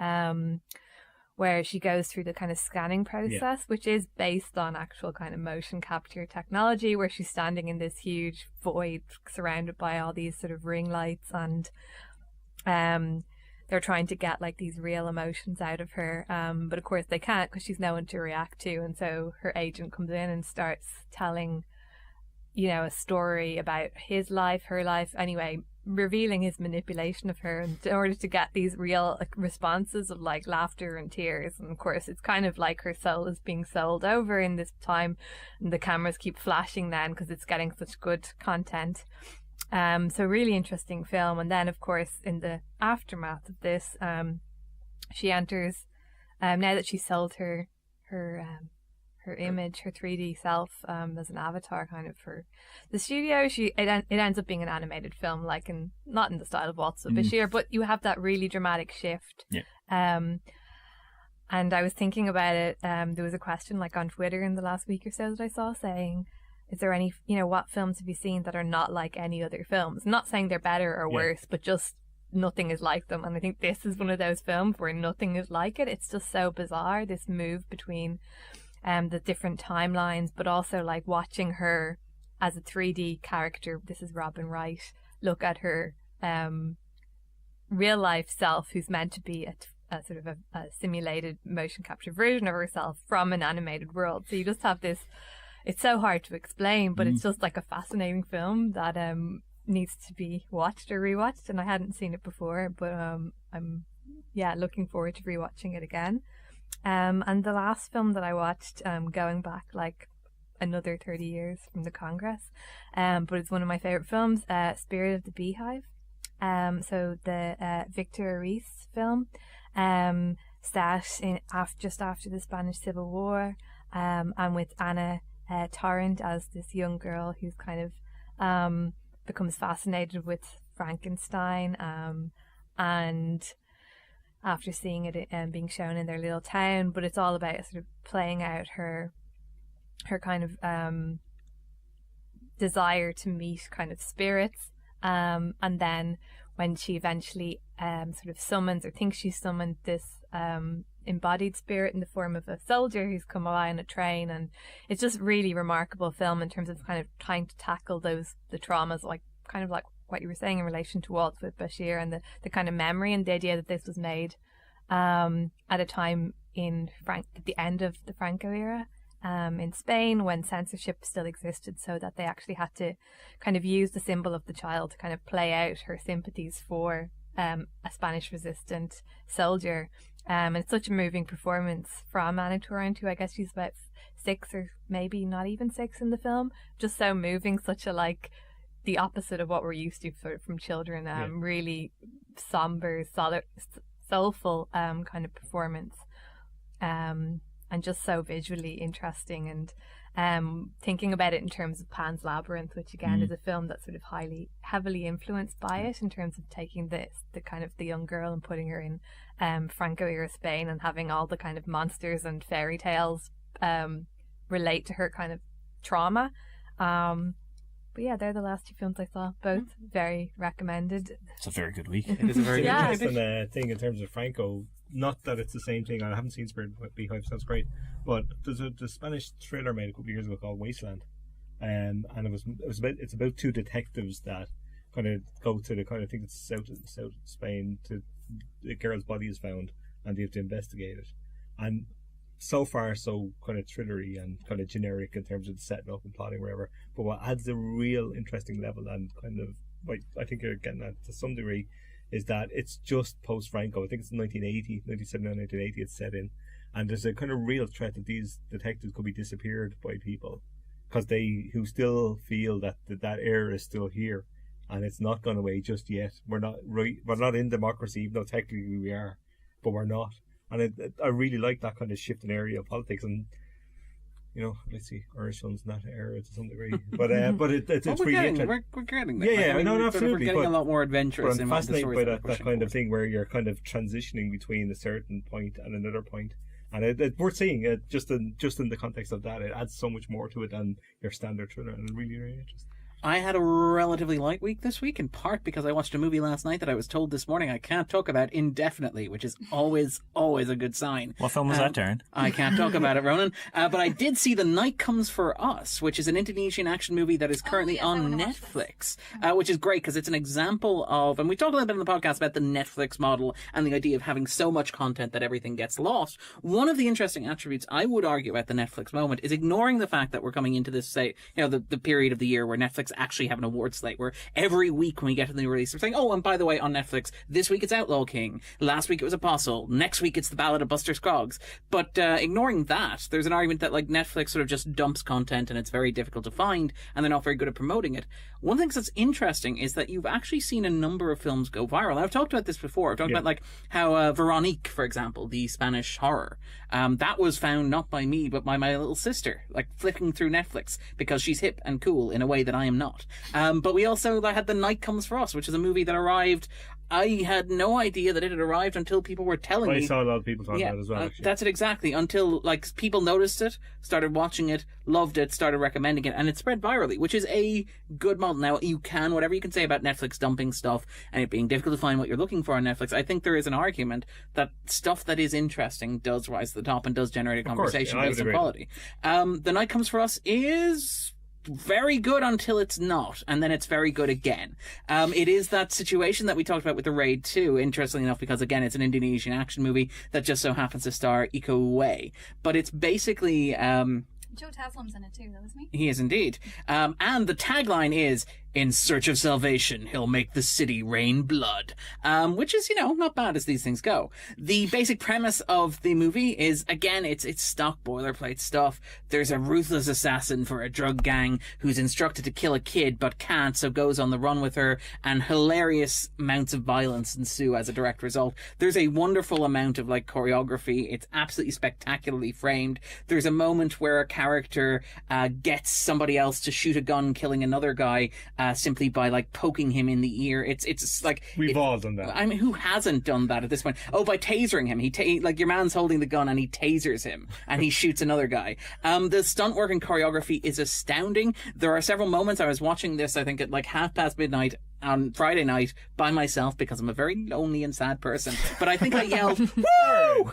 where she goes through the kind of scanning process, which is based on actual kind of motion capture technology, where she's standing in this huge void surrounded by all these sort of ring lights, and they're trying to get like these real emotions out of her. But of course they can't, because she's no one to react to. And so her agent comes in and starts telling, a story about his life, her life, anyway, revealing his manipulation of her in order to get these real responses of like laughter and tears. And of course it's kind of like her soul is being sold over in this time, and the cameras keep flashing then because it's getting such good content. So really interesting film. And then of course in the aftermath of this, she enters, now that she's sold her image, her 3D self, as an avatar kind of for the studio, it ends up being an animated film, like not in the style of Waltz with Bashir, but you have that really dramatic shift. And I was thinking about it, there was a question like on Twitter in the last week or so that I saw saying, is there any, what films have you seen that are not like any other films? I'm not saying they're better or worse, but just nothing is like them. And I think this is one of those films where nothing is like it. It's just so bizarre, this move between the different timelines, but also like watching her as a 3D character. This is Robin Wright. Look at her real life self, who's meant to be a sort of a simulated motion capture version of herself from an animated world. So you just have this. It's so hard to explain, but it's just like a fascinating film that needs to be watched or rewatched. And I hadn't seen it before, but I'm looking forward to rewatching it again. And the last film that I watched, going back like another 30 years from the Congress. But it's one of my favourite films, Spirit of the Beehive. So the Victor Reese film, set in just after the Spanish Civil War, and with Anna Torrent as this young girl who's kind of becomes fascinated with Frankenstein, and after seeing it being shown in their little town, but it's all about sort of playing out her kind of desire to meet kind of spirits, and then when she eventually sort of summons or thinks she's summoned this embodied spirit in the form of a soldier who's come by on a train, and it's just really remarkable film in terms of kind of trying to tackle the traumas, like kind of like what you were saying in relation to Waltz with Bashir, and the kind of memory and the idea that this was made at a time at the end of the Franco era in Spain, when censorship still existed, so that they actually had to kind of use the symbol of the child to kind of play out her sympathies for a Spanish resistant soldier. And it's such a moving performance from Anna Torrent, who I guess she's about 6 or maybe not even 6 in the film. Just so moving, such a like the opposite of what we're used to from children. Really somber, soulful kind of performance, and just so visually interesting. And thinking about it in terms of Pan's Labyrinth, which again is a film that's sort of heavily influenced by it in terms of taking the kind of the young girl and putting her in Franco era Spain, and having all the kind of monsters and fairy tales relate to her kind of trauma. But yeah, they're the last 2 films I saw. Both very recommended. It's a very good week. It is a very good interesting thing in terms of Franco. Not that it's the same thing. I haven't seen Spirit of the Beehive, so that's great. But there's a Spanish thriller made a couple of years ago called Wasteland, and it's about 2 detectives that kind of go to the kind of thing that's south of Spain. To the girl's body is found, and they have to investigate it. And so far, so kind of thrillery and kind of generic in terms of the setting up and plotting, whatever. But what adds a real interesting level, and kind of like I think you're getting at to some degree, is that it's just post-Franco. I think it's 1980, 1980 it's set in. And there's a kind of real threat that these detectives could be disappeared by people, because who still feel that era is still here, and it's not gone away just yet. We're not in democracy, even though technically we are, but we're not. And I really like that kind of shift in area of politics, and let's see, Irish films in that era to some degree. But it's really interesting. We're getting there. Yeah, absolutely. We're getting a lot more adventurous. But I'm fascinated by that kind of thing where you're kind of transitioning between a certain point and another point. And we're seeing it just in the context of that. It adds so much more to it than your standard thriller, and really, really interesting. I had a relatively light week this week, in part because I watched a movie last night that I was told this morning I can't talk about indefinitely, which is always a good sign. What film was that, Darren? I can't talk about it, Ronan. But I did see The Night Comes for Us, which is an Indonesian action movie that is currently on Netflix, which is great because it's an example of, and we talked a little bit in the podcast about the Netflix model and the idea of having so much content that everything gets lost. One of the interesting attributes I would argue about the Netflix moment is ignoring the fact that we're coming into this, the period of the year where Netflix actually have an award slate, where every week when we get to the new release, they're saying, oh, and by the way, on Netflix, this week it's Outlaw King, last week it was Apostle, next week it's The Ballad of Buster Scruggs. But ignoring that, there's an argument that like Netflix sort of just dumps content and it's very difficult to find, and they're not very good at promoting it. One of the things that's interesting is that you've actually seen a number of films go viral. And I've talked about this before. I've talked about like how Veronique, for example, the Spanish horror, that was found not by me but by my little sister, like flicking through Netflix because she's hip and cool in a way that I am not. But we also had The Night Comes for Us, which is a movie that arrived. I had no idea that it had arrived until people were telling me. I saw a lot of people talking about it as well. That's it exactly. Until like people noticed it, started watching it, loved it, started recommending it, and it spread virally, which is a good model. Now, whatever you can say about Netflix dumping stuff and it being difficult to find what you're looking for on Netflix, I think there is an argument that stuff that is interesting does rise to the top and does generate a conversation based on quality. The Night Comes for Us is very good until it's not, and then it's very good again. It is that situation that we talked about with The Raid 2, interestingly enough, because again it's an Indonesian action movie that just so happens to star Iko Uwais, but it's basically Joe Taslim's in it too, though, isn't he? He is indeed. And the tagline is, In search of salvation, he'll make the city rain blood. Which is, not bad as these things go. The basic premise of the movie is, again, it's stock boilerplate stuff. There's a ruthless assassin for a drug gang who's instructed to kill a kid but can't, so goes on the run with her, and hilarious amounts of violence ensue as a direct result. There's a wonderful amount of choreography. It's absolutely spectacularly framed. There's a moment where a character gets somebody else to shoot a gun, killing another guy, simply by poking him in the ear. It's like we've all done that. I mean, who hasn't done that at this point? Oh, by tasering him. Your man's holding the gun and he tasers him and he shoots another guy. The stunt work and choreography is astounding. There are several moments I was watching this, I think at midnight on Friday night by myself because I'm a very lonely and sad person. But I think I yelled, woo!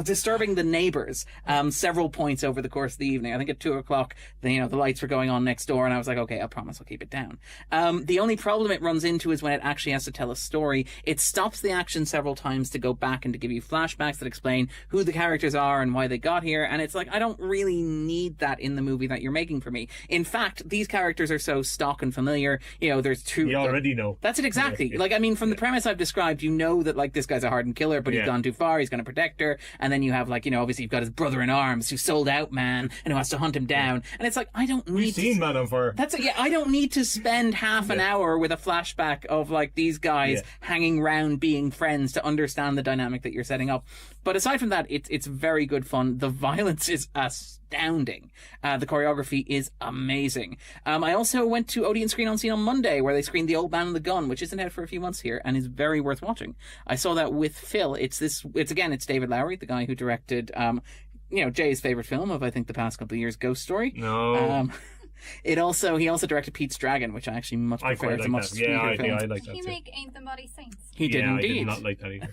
Disturbing the neighbours several points over the course of the evening. I think at 2:00, the lights were going on next door and I was like, okay, I promise I'll keep it down. The only problem it runs into is when it actually has to tell a story. It stops the action several times to go back and to give you flashbacks that explain who the characters are and why they got here. And it's I don't really need that in the movie that you're making for me. In fact, these characters are so stock and familiar. There's two... You already know. That's it, exactly. From the premise I've described, that this guy's a hardened killer, but he's gone too far, he's going to protect her, and then you have obviously you've got his brother in arms who sold out man and who has to hunt him down, and it's I don't need We've seen Man on Fire. That's it, I don't need to spend half an hour with a flashback of these guys hanging around being friends to understand the dynamic that you're setting up. But aside from that, it's very good fun. The violence is astounding. The choreography is amazing. I also went to Odeon Screen on Scene on Monday, where they screened The Old Man and the Gun, which isn't out for a few months here and is very worth watching. I saw that with Phil. It's David Lowery, the guy who directed Jay's favorite film of I think the past couple of years, Ghost Story. No. He also directed Pete's Dragon, which I actually much prefer. It's a much sweeter film. I like that. Did he too. make Ain't Them Body Saints? He did indeed. I did not like that either.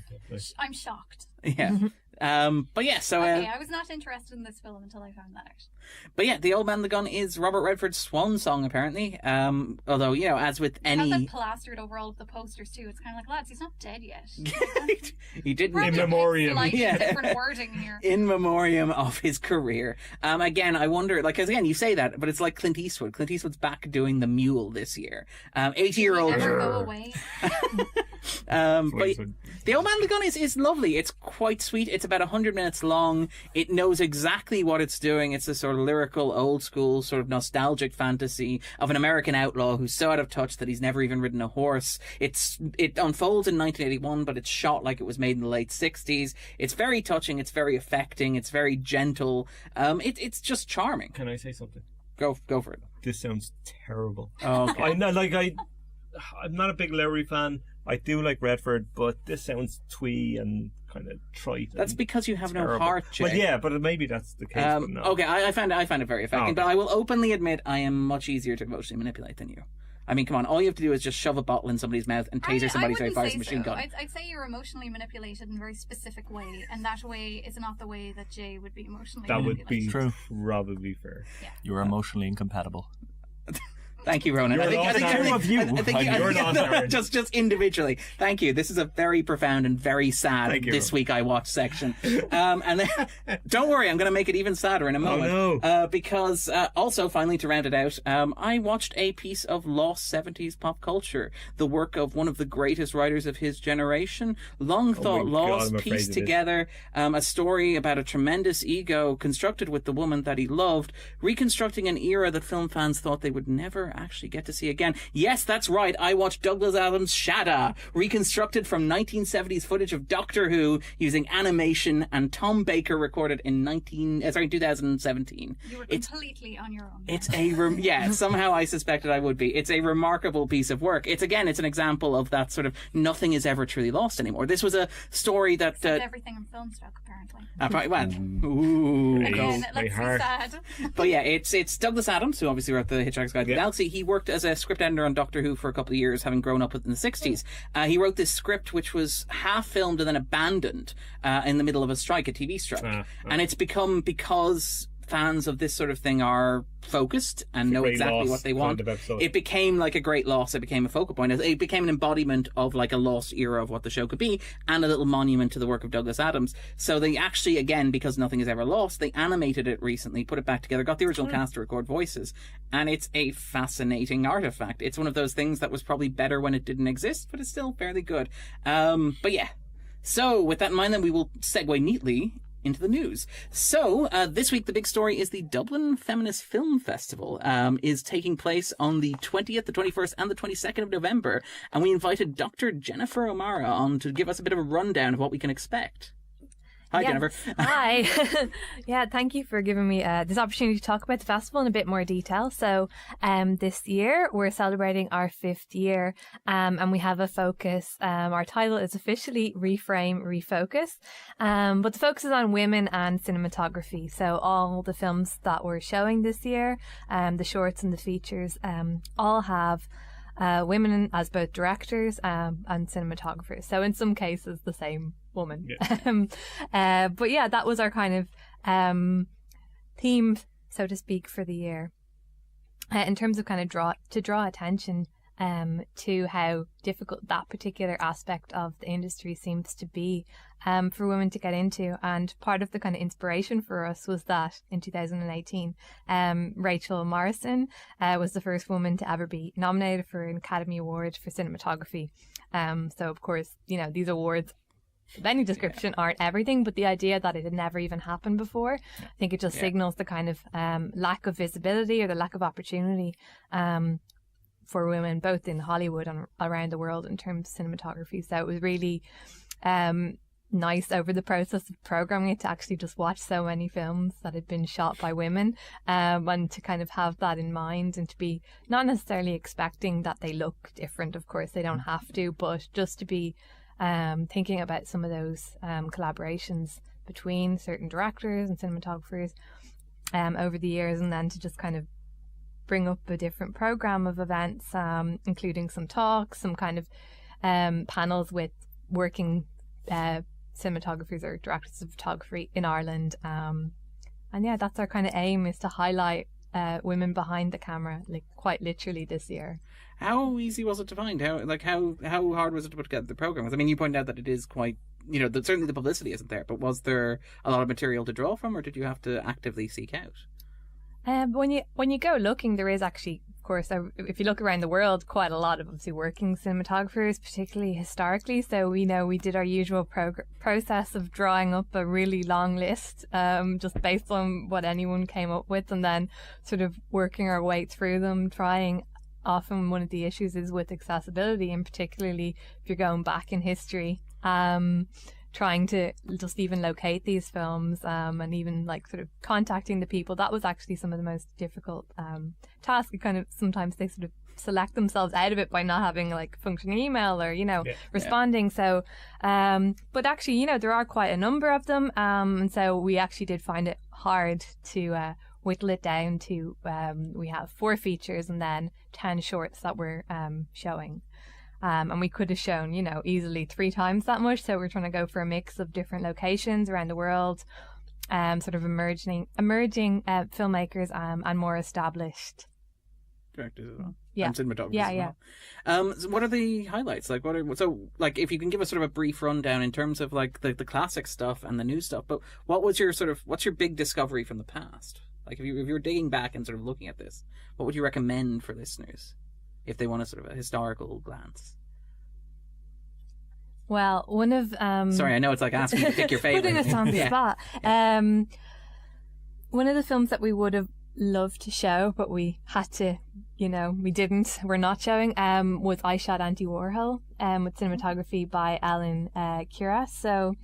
I'm shocked. Yeah. But yeah, so... okay, I was not interested in this film until I found that out. But yeah, The Old Man and the Gun is Robert Redford's swan song, apparently. Although, as with any... Has that plastered over all of the posters, too. It's kind of lads, he's not dead yet. He didn't... In memoriam. Different wording here. In memoriam of his career. Again, I wonder, because again, you say that, but it's like Clint Eastwood. Clint Eastwood's back doing The Mule this year. 80-year-old... Never go away. But The Old Man and the Gun is lovely. It's quite sweet. It's about 100 minutes long. It knows exactly what it's doing. It's a sort of lyrical, old school, sort of nostalgic fantasy of an American outlaw who's so out of touch that he's never even ridden a horse. It unfolds in 1981, but it's shot like it was made in the late 60s. It's very touching. It's very affecting. It's very gentle. It's just charming. Can I say something? Go for it. This sounds terrible. Oh, okay. I'm not a big Lowery fan. I do like Redford, but this sounds twee and kind of trite. That's because you have no heart, Jay. But yeah, but maybe that's the case. But no. Okay, I find it very affecting, but I will openly admit I am much easier to emotionally manipulate than you. I mean, come on, all you have to do is just shove a bottle in somebody's mouth and taser somebody so he fires a machine gun. I'd say you're emotionally manipulated in a very specific way, and that way is not the way that Jay would be emotionally manipulated. That would be true. Probably fair. Yeah. You're emotionally incompatible. Thank you, Ronan. Just individually. Thank you. This is a very profound and very sad This Week I Watched section. And then, don't worry, I'm going to make it even sadder in a moment. Oh, no. Because also, finally, to round it out, I watched a piece of lost 70s pop culture, the work of one of the greatest writers of his generation, long thought lost, pieced together, a story about a tremendous ego constructed with the woman that he loved, reconstructing an era that film fans thought they would never actually get to see again. Yes, that's right. I watched Douglas Adams' Shada, reconstructed from 1970s footage of Doctor Who using animation, and Tom Baker recorded in 2017. You were completely on your own. It's somehow I suspected I would be. It's a remarkable piece of work. It's an example of that sort of nothing is ever truly lost anymore. This was a story that except everything in Filmstruck, apparently. Again, let's be sad. But yeah, it's Douglas Adams, who obviously wrote The Hitchhiker's Guide to the Galaxy. He worked as a script editor on Doctor Who for a couple of years, having grown up in the 60s. He wrote this script which was half filmed and then abandoned in the middle of a TV strike. And it's become, because fans of this sort of thing are focused and know exactly what they want. It became like a great loss. It became a focal point. It became an embodiment of like a lost era of what the show could be, and a little monument to the work of Douglas Adams. So they actually, again, because nothing is ever lost, they animated it recently, put it back together, got the original cast to record voices, and it's a fascinating artifact. It's one of those things that was probably better when it didn't exist, but it's still fairly good. But yeah. So with that in mind, then we will segue neatly into the news. So this week the big story is the Dublin Feminist Film Festival is taking place on the 20th, the 21st and the 22nd of November, and we invited Dr. Jennifer O'Mara on to give us a bit of a rundown of what we can expect. Hi, Jennifer. Hi. Yeah, thank you for giving me this opportunity to talk about the festival in a bit more detail. So this year we're celebrating our 5th year and we have a focus. Our title is officially Reframe, Refocus. But the focus is on women and cinematography. So all the films that we're showing this year, the shorts and the features, all have women as both directors and cinematographers. So in some cases, the same woman. Yeah. But yeah, that was our kind of theme, so to speak, for the year. In terms of kind of draw attention to how difficult that particular aspect of the industry seems to be for women to get into. And part of the kind of inspiration for us was that in 2018, Rachel Morrison was the first woman to ever be nominated for an Academy Award for cinematography. So of course, you know, these awards of any description aren't everything, but the idea that it had never even happened before, I think it just signals the kind of lack of visibility or the lack of opportunity for women, both in Hollywood and around the world in terms of cinematography. So it was really nice over the process of programming it to actually just watch so many films that had been shot by women, and to kind of have that in mind, and to be not necessarily expecting that they look different. Of course, they don't have to, but just to be thinking about some of those collaborations between certain directors and cinematographers over the years, and then to just kind of bring up a different program of events, including some talks, some kind of panels with working cinematographers or directors of photography in Ireland. And yeah, that's our kind of aim, is to highlight women behind the camera, like quite literally this year. How easy was it to find? How hard was it to put together the program? I mean, you pointed out that it is quite, you know, certainly the publicity isn't there, but was there a lot of material to draw from, or did you have to actively seek out? When you go looking, there is actually, of course, if you look around the world, quite a lot of obviously working cinematographers, particularly historically. So we know we did our usual process of drawing up a really long list, just based on what anyone came up with, and then sort of working our way through them, trying. Often one of the issues is with accessibility, and particularly if you're going back in history, trying to just even locate these films, and even like sort of contacting the people. That was actually some of the most difficult tasks. Kind of sometimes they sort of select themselves out of it by not having like functioning email or, you know, responding. So but actually, you know, there are quite a number of them, and so we actually did find it hard to whittle it down to we have 4 features and then 10 shorts that we're showing. And we could have shown, you know, easily 3 times that much. So we're trying to go for a mix of different locations around the world, sort of emerging filmmakers and more established directors as well. And cinematographers as well. So what are the highlights? Like, if you can give us sort of a brief rundown in terms of like the classic stuff and the new stuff, but what's your big discovery from the past? Like if you were digging back and sort of looking at this, what would you recommend for listeners if they want a sort of a historical glance? Well, one of sorry, I know it's like asking you to pick your favorite. Putting us on the spot. One of the films that we would have loved to show, but we had to, you know, we're not showing, was I Shot Andy Warhol, with cinematography by Alan Curas. So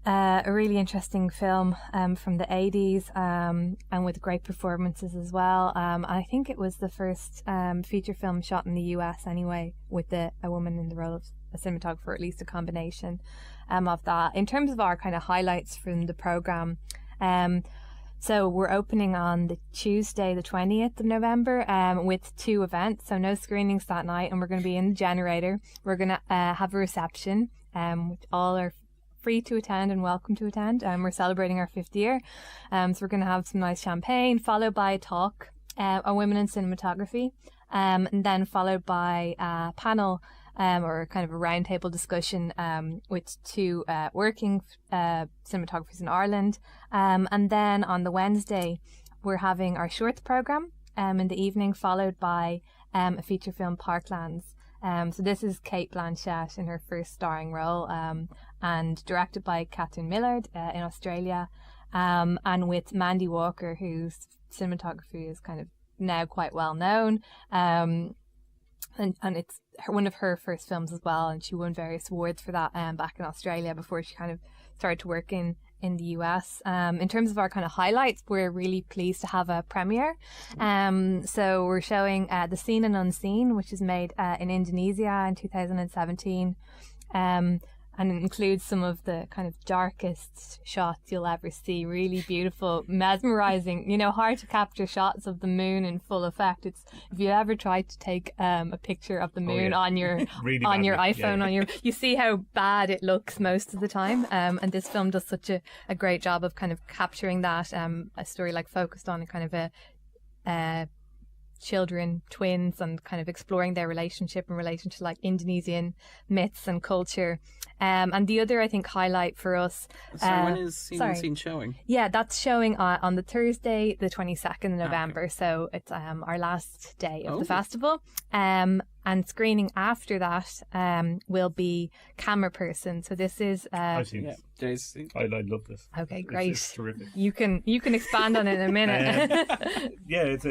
a really interesting film from the 80s, and with great performances as well. I think it was the first feature film shot in the US anyway, with a woman in the role of a cinematographer, or at least a combination of that. In terms of our kind of highlights from the programme, so we're opening on the Tuesday, the 20th of November, with 2 events, so no screenings that night, and we're going to be in the Generator. We're going to have a reception with all our free to attend and welcome to attend. We're celebrating our 5th year. So we're going to have some nice champagne, followed by a talk on women in cinematography, and then followed by a panel or kind of a roundtable discussion with 2 working cinematographers in Ireland. And then on the Wednesday, we're having our shorts programme in the evening, followed by a feature film, Parklands. So this is Kate Blanchett in her first starring role, and directed by Catherine Millard in Australia, and with Mandy Walker, whose cinematography is kind of now quite well known. And it's one of her first films as well, and she won various awards for that back in Australia before she kind of started to work in the US. In terms of our kind of highlights, we're really pleased to have a premiere. So we're showing The Seen and Unseen, which is made in Indonesia in 2017. And it includes some of the kind of darkest shots you'll ever see. Really beautiful, mesmerizing, hard to capture shots of the moon in full effect. It's, if you ever tried to take a picture of the moon on your really on your iPhone, you see how bad it looks most of the time. And this film does such a great job of kind of capturing that. A story like focused on a kind of a children, twins, and kind of exploring their relationship in relation to like Indonesian myths and culture. And the other, I think, highlight for us. So when is Seen showing? Yeah, that's showing on the Thursday, the 22nd of November. Okay. So it's our last day of the festival. And screening after that will be Camera Person. So this is I've seen this. I love this. Okay, great. It's terrific. You can expand on it in a minute. Yeah, it's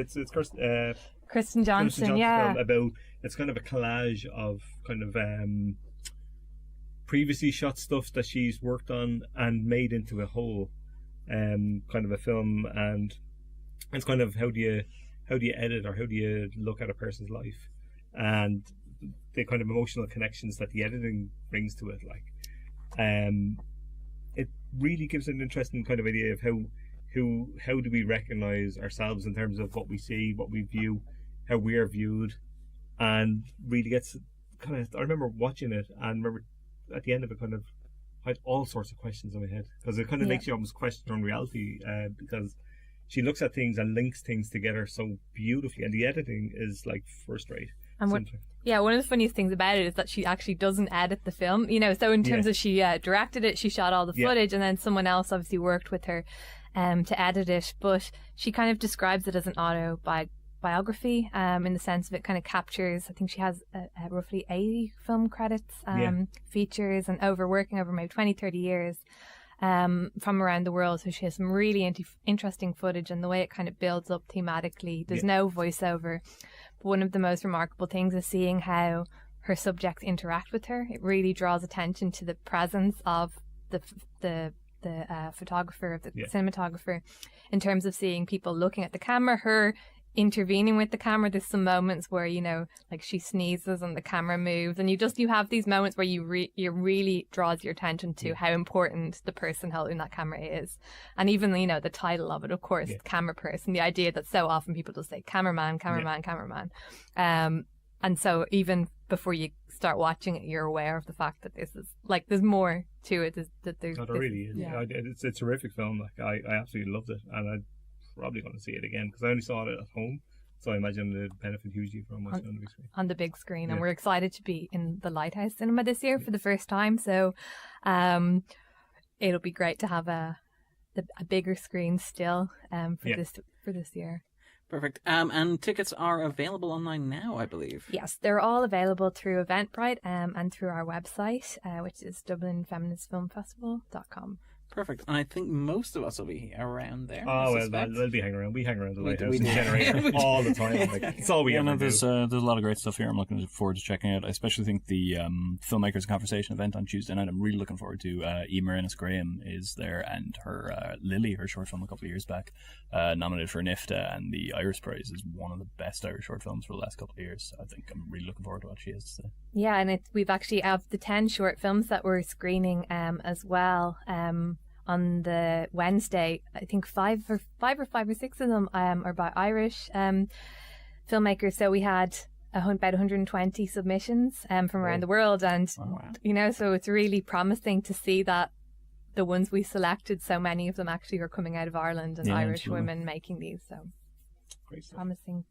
Kristen Johnson. Yeah, about it's kind of a collage of kind of previously shot stuff that she's worked on and made into a whole kind of a film, and it's kind of how do you edit, or how do you look at a person's life, and the kind of emotional connections that the editing brings to it. Like, it really gives an interesting kind of idea of how do we recognize ourselves in terms of what we see, what we view, how we are viewed, and really gets kind of. I remember watching it and remember at the end of it kind of I had all sorts of questions in my head, because it kind of makes you almost question on reality, because she looks at things and links things together so beautifully, and the editing is like first rate. And one of the funniest things about it is that she actually doesn't edit the film, so in terms of she directed it, she shot all the footage, and then someone else obviously worked with her to edit it, but she kind of describes it as an autobiography in the sense of it kind of captures, I think she has roughly 80 film credits, features, and working over maybe 20-30 years from around the world. So she has some really interesting footage, and the way it kind of builds up thematically. There's no voiceover, but one of the most remarkable things is seeing how her subjects interact with her. It really draws attention to the presence of the photographer, of the cinematographer, in terms of seeing people looking at the camera, her intervening with the camera. There's some moments where like she sneezes and the camera moves, and you have these moments where you really draws your attention to how important the person holding that camera is. And even the title of it, of course, Camera Person, the idea that so often people just say cameraman. And so even before you start watching it, you're aware of the fact that this is like there's more to it. It's a terrific film. Like I absolutely loved it, and I'm probably going to see it again because I only saw it at home, so I imagine it'd benefit hugely from watching it on the big screen. And we're excited to be in the Lighthouse Cinema this year for the first time, so it'll be great to have a bigger screen still for this year. Perfect. And tickets are available online now, I believe. Yes, they're all available through Eventbrite and through our website, which is DublinFeministFilmFestival.com. Perfect. And I think most of us will be around there. Oh, well, they'll be hanging around. We hang around the Lighthouse and Generator all the time. Like, it's all we ever do. There's a lot of great stuff here. I'm looking forward to checking it. I especially think the Filmmakers Conversation event on Tuesday night, I'm really looking forward to. Emer Ennis-Graham is there, and her Lily, her short film a couple of years back, nominated for an IFTA, and the Iris Prize is one of the best Irish short films for the last couple of years. I think I'm really looking forward to what she has to say. Yeah, and we've actually have the 10 short films that we're screening as well. On the Wednesday, I think five or six of them are by Irish filmmakers. So we had about 120 submissions from around the world, and so it's really promising to see that the ones we selected, so many of them actually are coming out of Ireland and Irish women making these. So promising.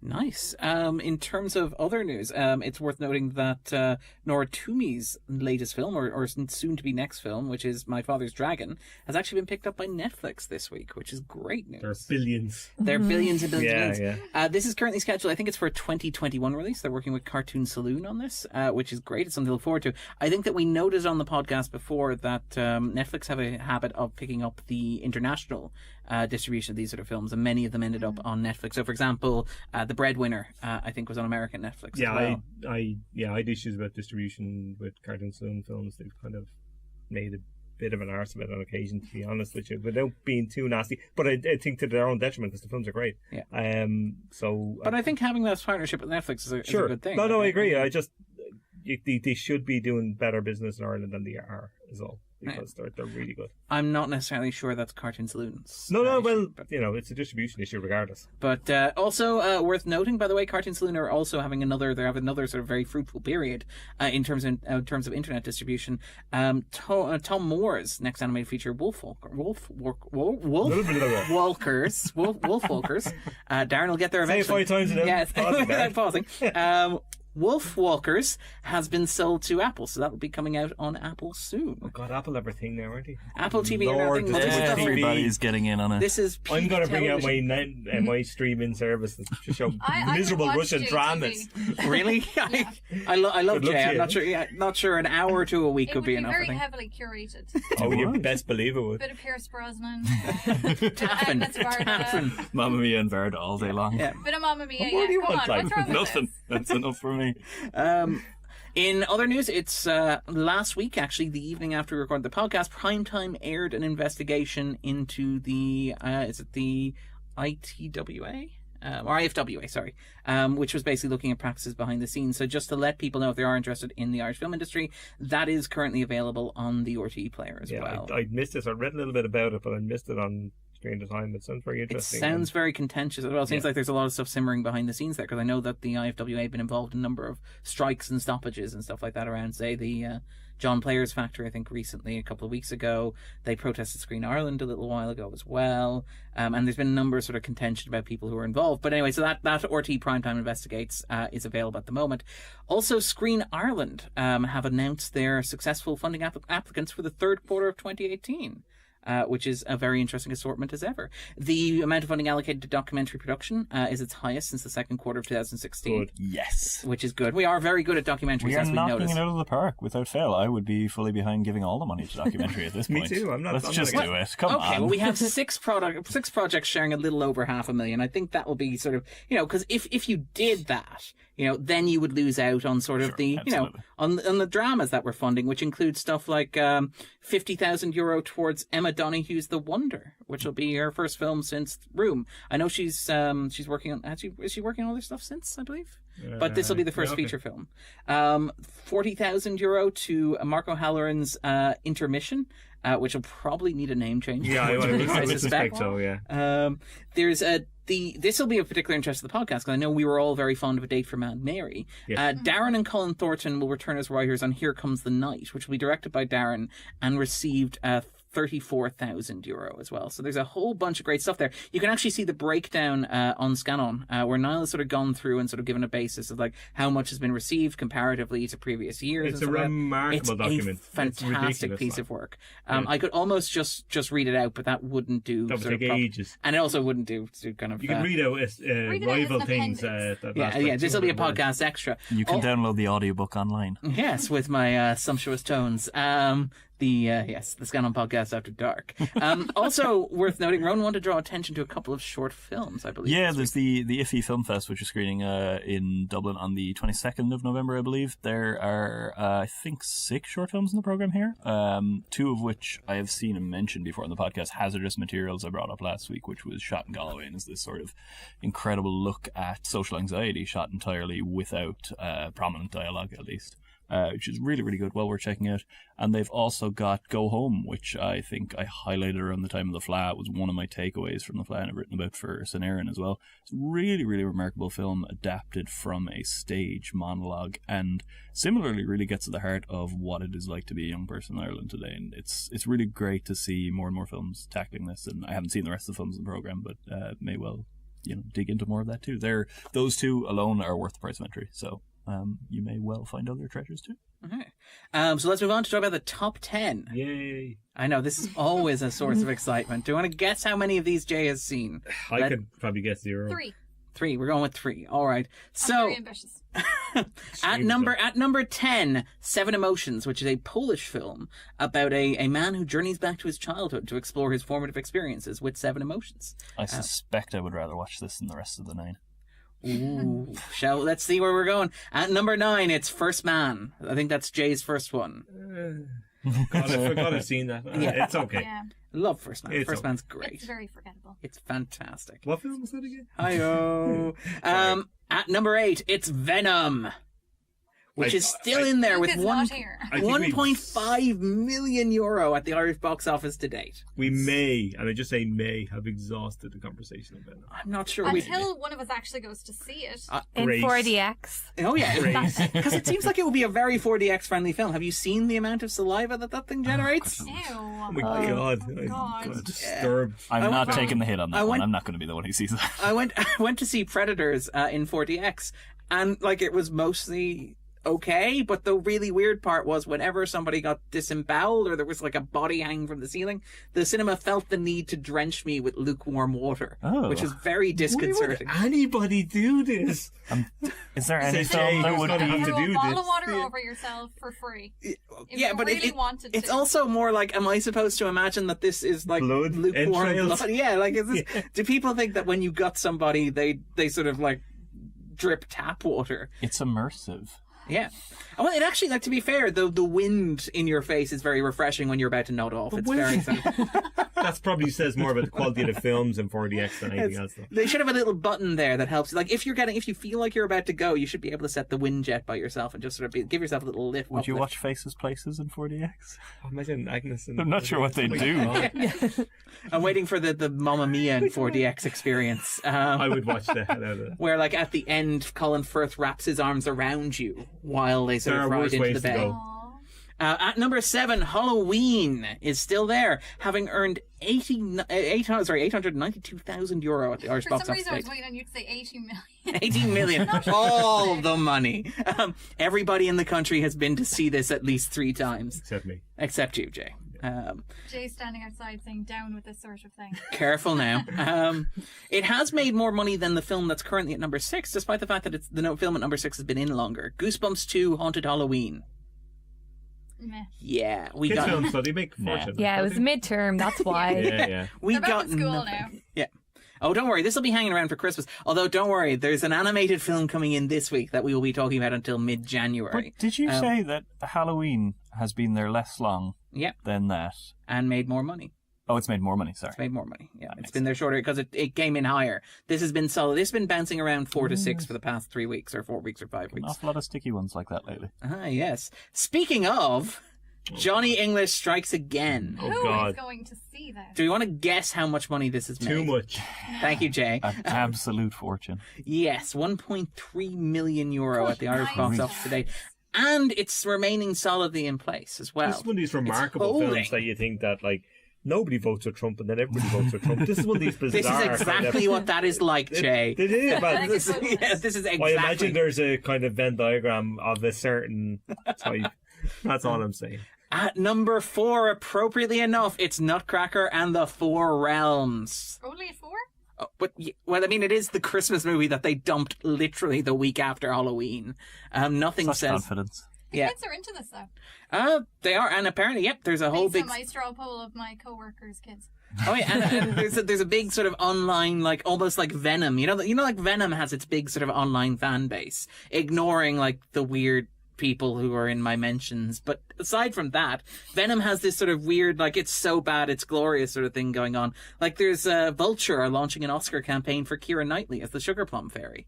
Nice. In terms of other news, it's worth noting that Nora Twomey's latest film, or soon to be next film, which is My Father's Dragon, has actually been picked up by Netflix this week, which is great news. There are billions. There are billions and billions and Yeah. billions. This is currently scheduled, I think it's for a 2021 release. They're working with Cartoon Saloon on this, which is great. It's something to look forward to. I think that we noted on the podcast before that Netflix have a habit of picking up the international distribution of these sort of films, and many of them ended up on Netflix. So, for example, The Breadwinner, I think, was on American Netflix. Yeah, as well. I had issues about distribution with Cartoon Saloon films. They've kind of made a bit of an arse of it on occasion, to be honest with you, without being too nasty. But I think to their own detriment, because the films are great. Yeah. But I think having that partnership with Netflix is a good thing. No, I agree. I just they should be doing better business in Ireland than they are, is all. Because they're really good. I'm not necessarily sure that's Cartoon Saloon's. Well, it's a distribution issue regardless. But also worth noting, by the way, Cartoon Saloon are also having another sort of very fruitful period in terms of internet distribution. Tom Moore's next animated feature, Wolfwalkers. Darren will get there eventually. Say it 5 times in Yes, without pausing. Wolfwalkers has been sold to Apple, so that will be coming out on Apple soon. Oh God, Apple everything now, aren't they? Apple TV Lord, and everything. Everybody's getting in on it. This is I'm going to bring out television. my streaming service to show I miserable watch Russian JTV. dramas. Really? Yeah. I love Good luck Jay. to I'm you. not sure an hour or two a week It would would be be enough. I very think. heavily curated. Oh, you best believe it would. Bit of Pierce Brosnan. Taffin. Agnes Varda. Mamma Mia and Verda all day long. Yeah. Bit of Mamma Mia. What do you Come want, on, like? what's wrong with Nothing. this? That's enough for me. In other news, it's last week, actually, the evening after we recorded the podcast, Primetime aired an investigation into the ITWA? Or IFWA, sorry, which was basically looking at practices behind the scenes. So just to let people know, if they are interested in the Irish film industry, that is currently available on the RTE player as well. I missed this. I read a little bit about it, but I missed it on screen at the time. It sounds very It interesting. sounds very contentious as well. It seems like there's a lot of stuff simmering behind the scenes there, because I know that the IFWA have been involved in a number of strikes and stoppages and stuff like that around, say, the John Players Factory, I think recently, a couple of weeks ago. They protested Screen Ireland a little while ago as well. And there's been a number of sort of contention about people who are involved. But anyway, so that RT Primetime Investigates is available at the moment. Also, Screen Ireland have announced their successful funding applicants for the third quarter of 2018. Which is a very interesting assortment as ever. The amount of funding allocated to documentary production is its highest since the second quarter of 2016. Good. Yes. Which is good. We are very good at documentaries, We are as we knocking noticed. it out of the park without fail. I would be fully behind giving all the money to documentary at this Me point. too. Let's I'm just not do it. Come Okay, on. well, we have six projects sharing a little over $500,000. I think that will be sort of, because if you did that, then you would lose out on sort of absolutely. on the dramas that we're funding, which include stuff like €50,000 towards Emma Donoghue's The Wonder, which will be her first film since Room. I know she's working on. Is she working on other stuff since? I believe. But this will be the first feature film. €40,000 to Marco Halloran's Intermission, which will probably need a name change. Yeah, I would suspect so. Yeah. There's this will be of particular interest to the podcast, because I know we were all very fond of A Date for Mad Mary. Yes. Darren and Colin Thornton will return as writers on Here Comes the Night, which will be directed by Darren and received €34,000 as well. So there's a whole bunch of great stuff there. You can actually see the breakdown on Scannain, where Niall has sort of gone through and sort of given a basis of like how much has been received comparatively to previous years. It's a remarkable document. It's a fantastic piece of work. I could almost just read it out, but that wouldn't do. That would take ages. And it also wouldn't do kind of. You can read out rival things. This will be a podcast extra. You can download the audiobook online. Yes, with my sumptuous tones. The Scannain Podcast After Dark. Also worth noting, Ronan wanted to draw attention to a couple of short films, I believe. Yeah, there's the iffy Film Fest, which is screening in Dublin on the 22nd of November, I believe. There are, I think, 6 short films in the programme here, 2 of which I have seen and mentioned before on the podcast. Hazardous Materials I brought up last week, which was shot in Galway, and is this sort of incredible look at social anxiety, shot entirely without prominent dialogue, at least. which is really, really good, well worth checking out. And they've also got Go Home, which I think I highlighted around the time of the Fleadh. It was one of my takeaways from the Fleadh, and I've written about for Scannain as well. It's a really, really remarkable film adapted from a stage monologue, and similarly really gets to the heart of what it is like to be a young person in Ireland today. And it's really great to see more and more films tackling this. And I haven't seen the rest of the films in the programme, but may well dig into more of that too. Those two alone are worth the price of entry. So you may well find other treasures too. Okay. So let's move on to talk about the top 10. Yay. I know, this is always a source of excitement. Do you want to guess how many of these Jay has seen? I could probably guess 0. 3. We're going with 3. All right. So I'm very ambitious. at number 10, Seven Emotions, which is a Polish film about a man who journeys back to his childhood to explore his formative experiences with 7 emotions. I suspect I would rather watch this than the rest of the 9. Ooh. Let's see where we're going. At number 9, it's First Man. I think that's Jay's first one. God, I forgot I've seen that. Yeah. It's okay. Yeah. Love First Man. It's First okay. Man's great. It's very forgettable. It's fantastic. What film was that again? Hi-yo. At number 8, it's Venom, which is still in there with Luke is not here. 1.5 million euro at the Irish box office to date. We may, and I just say may, have exhausted the conversation about it. I'm not sure Until one of us actually goes to see it. In Grace. 4DX. Oh yeah, Grace. because it seems like it will be a very 4DX friendly film. Have you seen the amount of saliva that thing generates? Ew. Oh my God. God. I'm disturbed. I'm not went- taking the hit on that I one. went- I'm not going to be the one who sees that. I went to see Predators in 4DX, and like it was mostly okay, but the really weird part was whenever somebody got disemboweled or there was like a body hanging from the ceiling, the cinema felt the need to drench me with lukewarm water, which is very disconcerting. Why would anybody do this? Is there any Say, film that who's would gonna have You to throw a do bottle this? of water over yourself for free. If Yeah, you but really wanted to. it's also more like, am I supposed to imagine that this is like Blood? lukewarm Entrails? blood? Yeah, like is this, do people think that when you gut somebody, they sort of like drip tap water? It's immersive. Yeah. Well, it actually, like, to be fair, the wind in your face is very refreshing when you're about to nod off. It's very exciting. That probably says more about the quality of the films in 4DX than anything else, though. They should have a little button there that helps. Like, if you feel like you're about to go, you should be able to set the wind jet by yourself and just sort of give yourself a little lift. Would you watch Faces Places in 4DX? Imagine Agnes and... I'm not sure what they do. I'm waiting for the Mamma Mia in 4DX experience. I would watch the hell out of that. Where, like, at the end, Colin Firth wraps his arms around you while they sort There of are ride worse into the ways to bed. go. At number 7, Halloween is still there, having earned €892,000 at the Irish For box some office. reason, I was date. waiting on you to say 80 million. 18 million. All the money. Everybody in the country has been to see this at least 3 times. Except me. Except you, Jay. Jay's standing outside saying down with this sort of thing. Careful now. It has made more money than the film that's currently at number 6, despite the fact that the film at number 6 has been in longer. Goosebumps 2, Haunted Halloween. Meh. Yeah, we Kids got... films, so they make a fortune. Yeah, it was midterm, that's why. Yeah. We They're back got in school nothing. now. Yeah. Oh, don't worry. This will be hanging around for Christmas. Although, don't worry. There's an animated film coming in this week that we will be talking about until mid-January. But did you say that Halloween has been there less long Yeah. than that? And made more money. Oh, it's made more money, sorry. It's made more money. Yeah, That it's makes been there shorter because it came in higher. This has been solid. This has been bouncing around 4 to 6 for the past 3 weeks or 4 weeks or 5 An weeks. awful lot of sticky ones like that lately. Ah, yes. Speaking of, Johnny English Strikes Again. Oh, Who God. is going to see this? Do we want to guess how much money this has made? Too much. Thank you, Jay. An absolute fortune. Yes, €1.3 million at the Irish Nice. box office today. And it's remaining solidly in place as well. This is one of these remarkable holding. films that you think that, like, nobody votes for Trump and then everybody votes for Trump. This is one of these bizarre... This is exactly what that is like, Jay. It is, but This is exactly... I imagine there's a kind of Venn diagram of a certain type. That's all I'm saying. At number 4, appropriately enough, it's Nutcracker and the Four Realms. Only a 4? Oh, but, well, I mean, it is the Christmas movie that they dumped literally the week after Halloween. Nothing Such says... confidence. The Yeah. kids are into this, though. They are, and apparently, yep, there's a whole Based big... on my straw poll of my co-workers' kids. Oh yeah, and there's a big sort of online, like almost like Venom. You know, like Venom has its big sort of online fan base, ignoring like the weird people who are in my mentions. But aside from that, Venom has this sort of weird, like it's so bad it's glorious sort of thing going on. Like there's Vulture are launching an Oscar campaign for Keira Knightley as the Sugar Plum Fairy.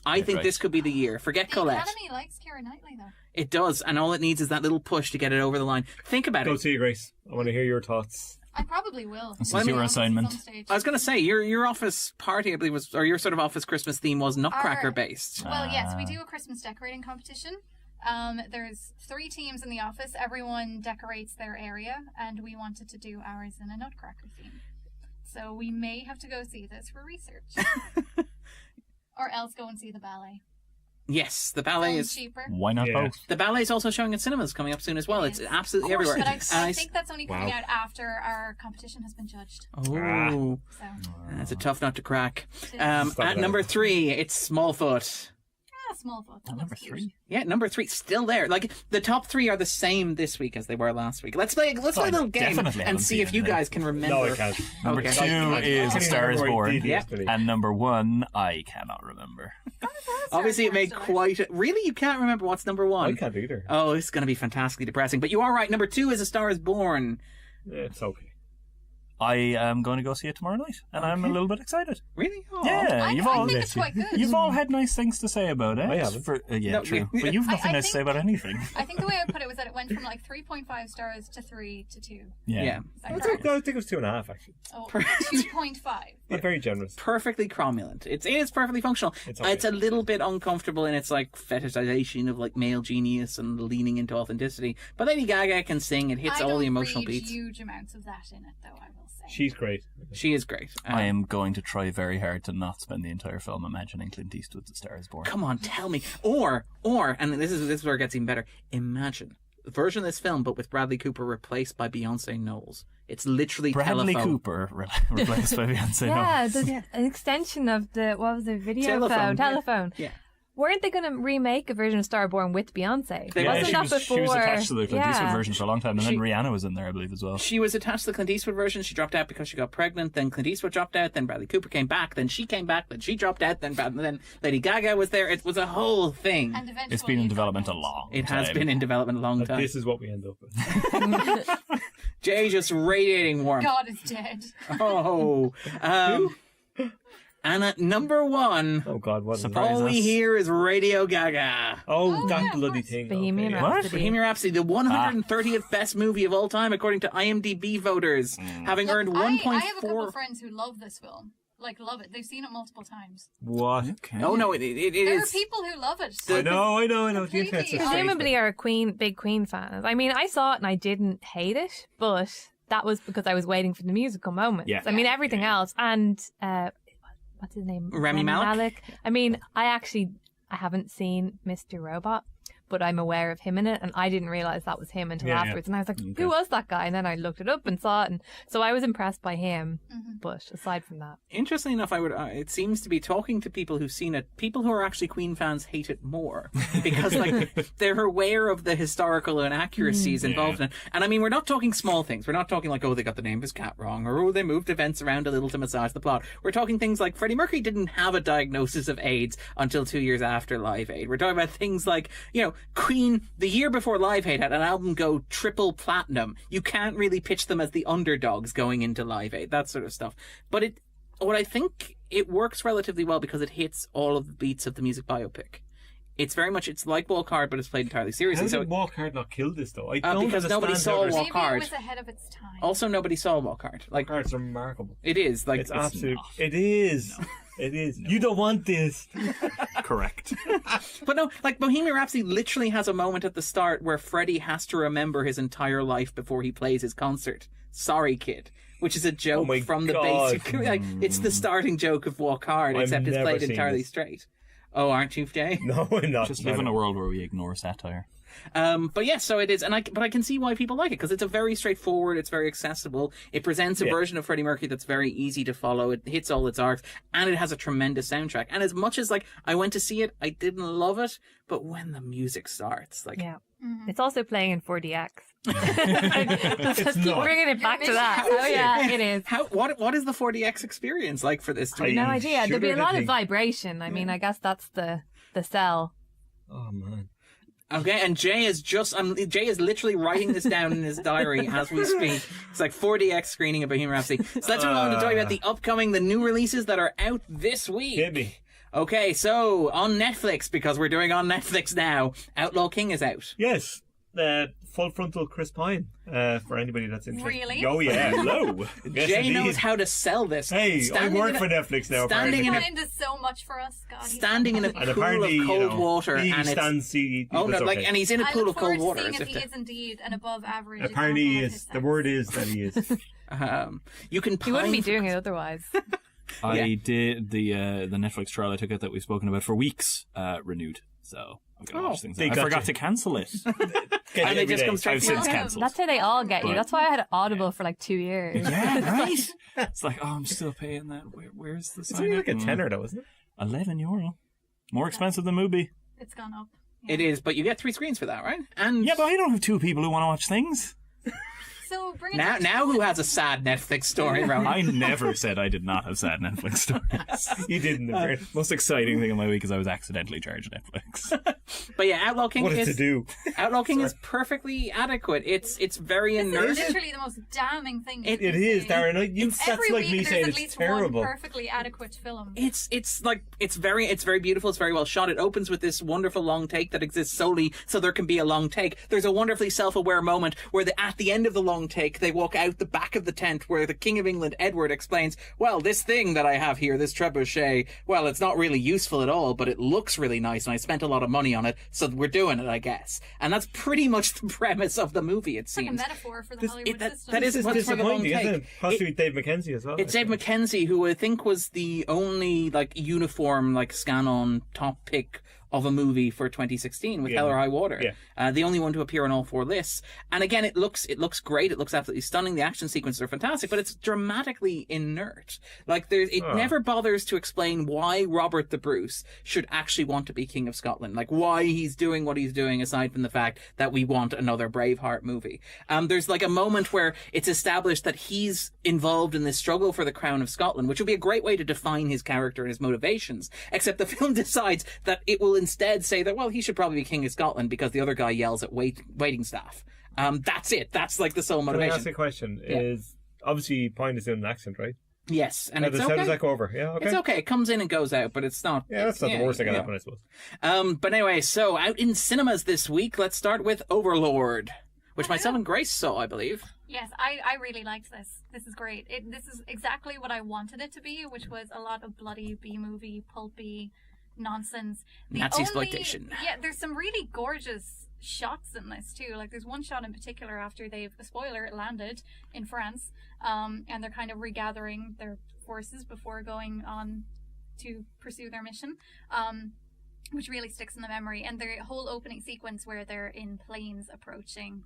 I think this could be the year. Forget Colette. The Academy likes Keira Knightley, though. It does, and all it needs is that little push to get it over the line. Think about it. Go see it, Grace. I want to hear your thoughts. I probably will. This is your assignment. I was going to say, your office party, I believe, was, or your sort of office Christmas theme was Nutcracker based. Well, yes, we do a Christmas decorating competition. There's 3 teams in the office. Everyone decorates their area, and we wanted to do ours in a Nutcracker theme. So we may have to go see this for research. Or else go and see the ballet. Yes, the ballet is cheaper. Why not both? The ballet is also showing in cinemas coming up soon as well. It's absolutely everywhere. But I think that's only coming out after our competition has been judged. Oh, so that's a tough nut to crack. At number 3, it's Smallfoot. Smallfoot. Number 3. Yeah, number 3 still there. Like the top 3 are the same this week as they were last week. Let's play a little game and see if you guys can remember. No, I can't. Number 2 is A Star Is Born. Yeah. And number 1, I cannot remember. Obviously, it made quite. Really, you can't remember what's number 1. I can't either. Oh, it's going to be fantastically depressing. But you are right. Number 2 is A Star Is Born. Yeah, it's okay. I am going to go see it tomorrow night, and I'm a little bit excited. Really? Oh. Yeah, I think it's quite good. You've all had nice things to say about it. I haven't. True. But you've nothing nice to say about anything. I think the way I put it was that it went from like 3.5 stars to 3 to 2. Yeah. I think it was 2.5 actually. Oh, 2.5. I'm very generous. Perfectly cromulent. It is perfectly functional. It's a little bit uncomfortable in its like fetishization of like male genius and leaning into authenticity. But Lady Gaga can sing. It hits all the emotional beats. Huge amounts of that in it, though. I will say. She's great. She is great. I am going to try very hard to not spend the entire film imagining Clint Eastwood's A Star Is Born. Come on, tell me. Or, and this is where it gets even better. Imagine the version of this film, but with Bradley Cooper replaced by Beyonce Knowles. It's literally Bradley Telephone. Cooper replaced by Beyonce Knowles. Yeah, an extension of the video Telephone. Yeah. Weren't they going to remake a version of Starborn with Beyonce? Wasn't that before? She was attached to the Clint Eastwood version for a long time, and then Rihanna was in there, I believe, as well. She was attached to the Clint Eastwood version. She dropped out because she got pregnant. Then Clint Eastwood dropped out. Then Bradley Cooper came back. Then she came back. Then she dropped out. Then Lady Gaga was there. It was a whole thing. And eventually it's been in development a long time. It has been in development a long time. This is what we end up with. Jay just radiating warmth. God is dead. Oh. And at number 1, oh God, what all we hear is Radio Gaga. Oh, that bloody thing. Bohemian Rhapsody. Bohemian Rhapsody, the 130th best movie of all time, according to IMDb voters, having earned 1.4. I have a couple of friends who love this film. Like, love it. They've seen it multiple times. What? Okay. Oh, no, it there is. are people who love it. I know. The internet's just Presumably are big Queen fans. I mean, I saw it and I didn't hate it, but that was because I was waiting for the musical moments. Yeah. I mean, everything else. And what's his name? Rami Malek. I mean, I haven't seen Mr. Robot, but I'm aware of him in it, and I didn't realize that was him until afterwards. And I was like, who was that guy? And then I looked it up and saw it, and so I was impressed by him. But aside from that, interestingly enough, it seems to be talking to people who've seen it. People who are actually Queen fans hate it more because like they're aware of the historical inaccuracies involved in it. And I mean, we're not talking small things. We're not talking like, oh, they got the name of his cat wrong, or oh, they moved events around a little to massage the plot. We're talking things like Freddie Mercury didn't have a diagnosis of AIDS until 2 years after Live Aid. We're talking about things like, Queen, the year before Live Aid, had an album go triple platinum. You can't really pitch them as the underdogs going into Live Aid, that sort of stuff. But what I think it works relatively well because it hits all of the beats of the music biopic. It's very much, it's like Walk Hard, but it's played entirely seriously. How did Walk Hard not kill this, though? Because nobody saw Walk Hard. Maybe it was ahead of its time. Also, nobody saw Walk Hard. Walk Hard's remarkable. It is. Like, it's absolute. It is. No. It is. No. You don't want this. Correct. But no, like Bohemian Rhapsody literally has a moment at the start where Freddie has to remember his entire life before he plays his concert. Sorry, kid. Which is a joke from the basic. Like, it's the starting joke of Walk Hard, except it's played entirely straight. Oh, aren't you, Jay? No, I'm not. Just live in a world where we ignore satire. But yes, so it is, but I can see why people like it because it's a very straightforward, it's very accessible. It presents a version of Freddie Mercury that's very easy to follow. It hits all its arcs, and it has a tremendous soundtrack. And as much as like I went to see it, I didn't love it, but when the music starts, like it's also playing in 4DX. Let's keep bringing it back to that. Oh yeah, it is. What is the 4DX experience like for this? No idea. There'll be a lot of vibration. I mean, I guess that's the sell. Oh man. Okay, and Jay is literally writing this down in his diary as we speak. It's like 4DX screening of Bohemian Rhapsody. So let's move on to talk about the new releases that are out this week. Hit me. Okay, so on Netflix, because we're doing on Netflix now, Outlaw King is out. Yes. Full frontal Chris Pine, for anybody that's interested. Really? Oh, yeah. Hello. Yes, Jay indeed. knows how to sell this. Hey, I work for Netflix now. Standing He's in gone into so much for us. God, standing in a and pool of cold water, he and stands. and he's in a pool of cold water. I look forward to seeing if he is indeed an above average. Apparently he is. The word is that he is. You can. He wouldn't be doing it otherwise. I did the Netflix trial I took out that we've spoken about for weeks renewed. So I'm gonna watch things. I forgot to cancel it. And they just come straight. I've since cancelled. That's how they all get you. That's why I had Audible for like 2 years. Yeah, right. It's like, I'm still paying that. Where's the sign? It's only like a tenner, though, isn't it? €11. More expensive than Mubi. It's gone up. It is, but you get 3 screens for that, right? And yeah, but I don't have 2 people who want to watch things. So bring it now who has a sad Netflix story, Ronan? I never said I did not have sad Netflix stories. You didn't. Most exciting thing of my week is I was accidentally charged Netflix. But yeah, Outlaw King What is to do? Outlaw King is perfectly adequate. It's very inert. It's literally the most damning thing. It is, Darren. That's Every like week me there's saying at it's least terrible. one perfectly adequate film. It's very beautiful. It's very well shot. It opens with this wonderful long take that exists solely so there can be a long take. There's a wonderfully self-aware moment where at the end of the long take they walk out the back of the tent where the King of England Edward explains, well, this thing that I have here, this trebuchet, well, it's not really useful at all, but it looks really nice and I spent a lot of money on it, so we're doing it, I guess. And that's pretty much the premise of the movie, it seems. It's like a metaphor for the Hollywood system. That is what's for the long disappointing, isn't take. it? Possibly Dave McKenzie as well. It's Dave McKenzie, who I think was the only uniform Scannain top pick of a movie for 2016 with Hell or High Water. Yeah. The only one to appear on all 4 lists. And again, it looks great. It looks absolutely stunning. The action sequences are fantastic, but it's dramatically inert. It never bothers to explain why Robert the Bruce should actually want to be King of Scotland. Why he's doing what he's doing, aside from the fact that we want another Braveheart movie. There's a moment where it's established that he's involved in this struggle for the crown of Scotland, which would be a great way to define his character and his motivations. Except the film decides that it will instead say that, well, he should probably be King of Scotland because the other guy yells at waiting staff. That's it. That's the sole motivation. Can I ask a question? Is obviously Pine is doing an accent, right? Yes, and it's how okay. does that go over? Yeah, okay. It's okay. It comes in and goes out, but it's not. Yeah, that's not the worst thing that can happen, I suppose. But anyway, so out in cinemas this week, let's start with Overlord, which myself and Grace saw, I believe. Yes, I really liked this. This is great. This is exactly what I wanted it to be, which was a lot of bloody B-movie, pulpy nonsense. Nazi exploitation. Yeah, there's some really gorgeous shots in this too. There's one shot in particular after they've, a spoiler, landed in France, and they're kind of regathering their forces before going on to pursue their mission. Which really sticks in the memory, and the whole opening sequence where they're in planes approaching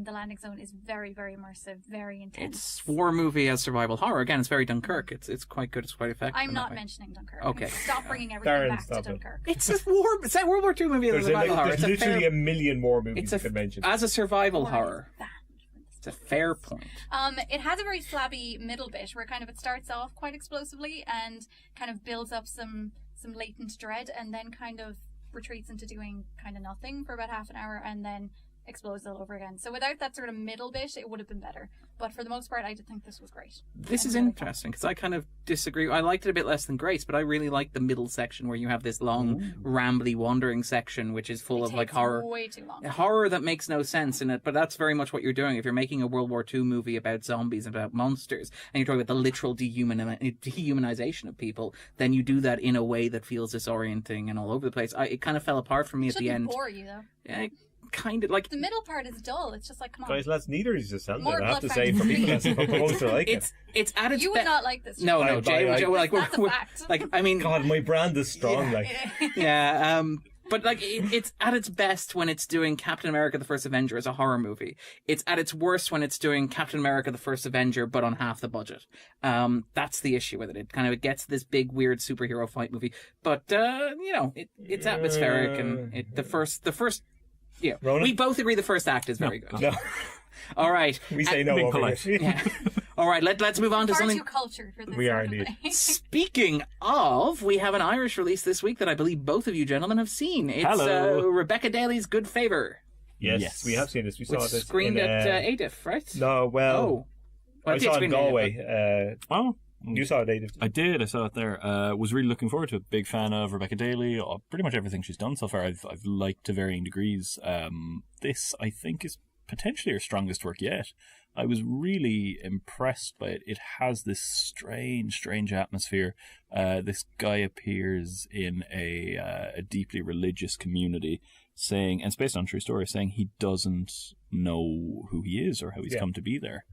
the landing zone is very, very immersive, very intense. It's war movie as survival horror. Again, it's very Dunkirk. It's quite good. It's quite effective. I'm not mentioning Dunkirk. Okay. Stop bringing everything back to Dunkirk. It's a war. It's a World War II movie as a survival horror. There's literally a million more movies you could mention. As a survival horror. It's a fair point. It has a very flabby middle bit where it starts off quite explosively and kind of builds up some latent dread and then kind of retreats into doing kind of nothing for about half an hour and then explodes all over again. So without that sort of middle bit, it would have been better. But for the most part, I did think this was great. This is interesting because I kind of disagree. I liked it a bit less than Grace, but I really liked the middle section where you have this long, rambly, wandering section, which is full of horror. Way too long. Horror that makes no sense in it, but that's very much what you're doing. If you're making a World War II movie about zombies and about monsters, and you're talking about the literal dehumanization of people, then you do that in a way that feels disorienting and all over the place. It kind of fell apart for me at the end. It shouldn't bore you, though. Yeah, kind of the middle part is dull. It's just come on. Guys, that's neither is just something I have to blood say for people that's supposed to like it. It's at its You would not like this. No, Jay. That's a fact. I mean, God, my brand is strong. Yeah. But it's at its best when it's doing Captain America: The First Avenger as a horror movie. It's at its worst when it's doing Captain America: The First Avenger, but on half the budget. That's the issue with it. It gets this big weird superhero fight movie, but it's atmospheric and the first. Yeah, Ronan? We both agree the first act is very good. No. All right. We say no over here. Yeah. All right, let's move on to something. Far too cultured for this. We are indeed. Speaking of, we have an Irish release this week that I believe both of you gentlemen have seen. It's Hello. Rebecca Daly's Good Favour. Yes, we have seen this. We saw this. Screened at ADIF, right? No, well, I saw it in Galway. You saw it, David? I did. I saw it there. Was really looking forward to it. Big fan of Rebecca Daly. Pretty much everything she's done so far, I've liked to varying degrees. This, I think, is potentially her strongest work yet. I was really impressed by it. It has this strange atmosphere. This guy appears in a deeply religious community, saying, and it's based on a true story, saying he doesn't know who he is or how he's come to be there,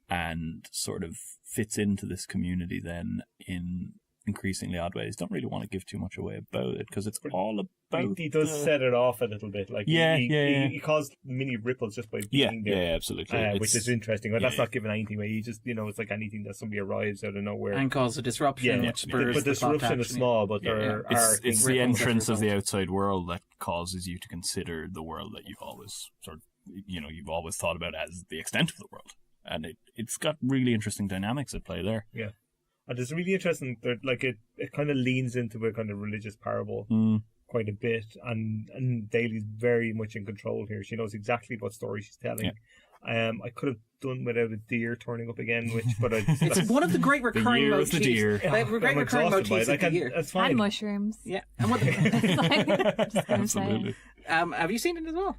and sort of fits into this community then in increasingly odd ways. Don't really want to give too much away about it because it's all about. He does set it off a little bit, like he caused mini ripples just by being there. Yeah, absolutely, which is interesting. Well, that's not giving anything away. You just, it's like anything that somebody arrives out of nowhere and causes a disruption. Which spurs but disruption is small, but there are. It's the entrance of the outside world that causes you to consider the world that you've always you've always thought about as the extent of the world, and it's got really interesting dynamics at play there. Yeah. And it's really interesting that it kind of leans into a kind of religious parable quite a bit, and Daly's very much in control here. She knows exactly what story she's telling. Yeah. I could have done without a deer turning up again, it's one of the great recurring motifs. The deer. Great recurring motifs of the year. That's fine. And mushrooms. Yeah. And what Absolutely. Have you seen it as well?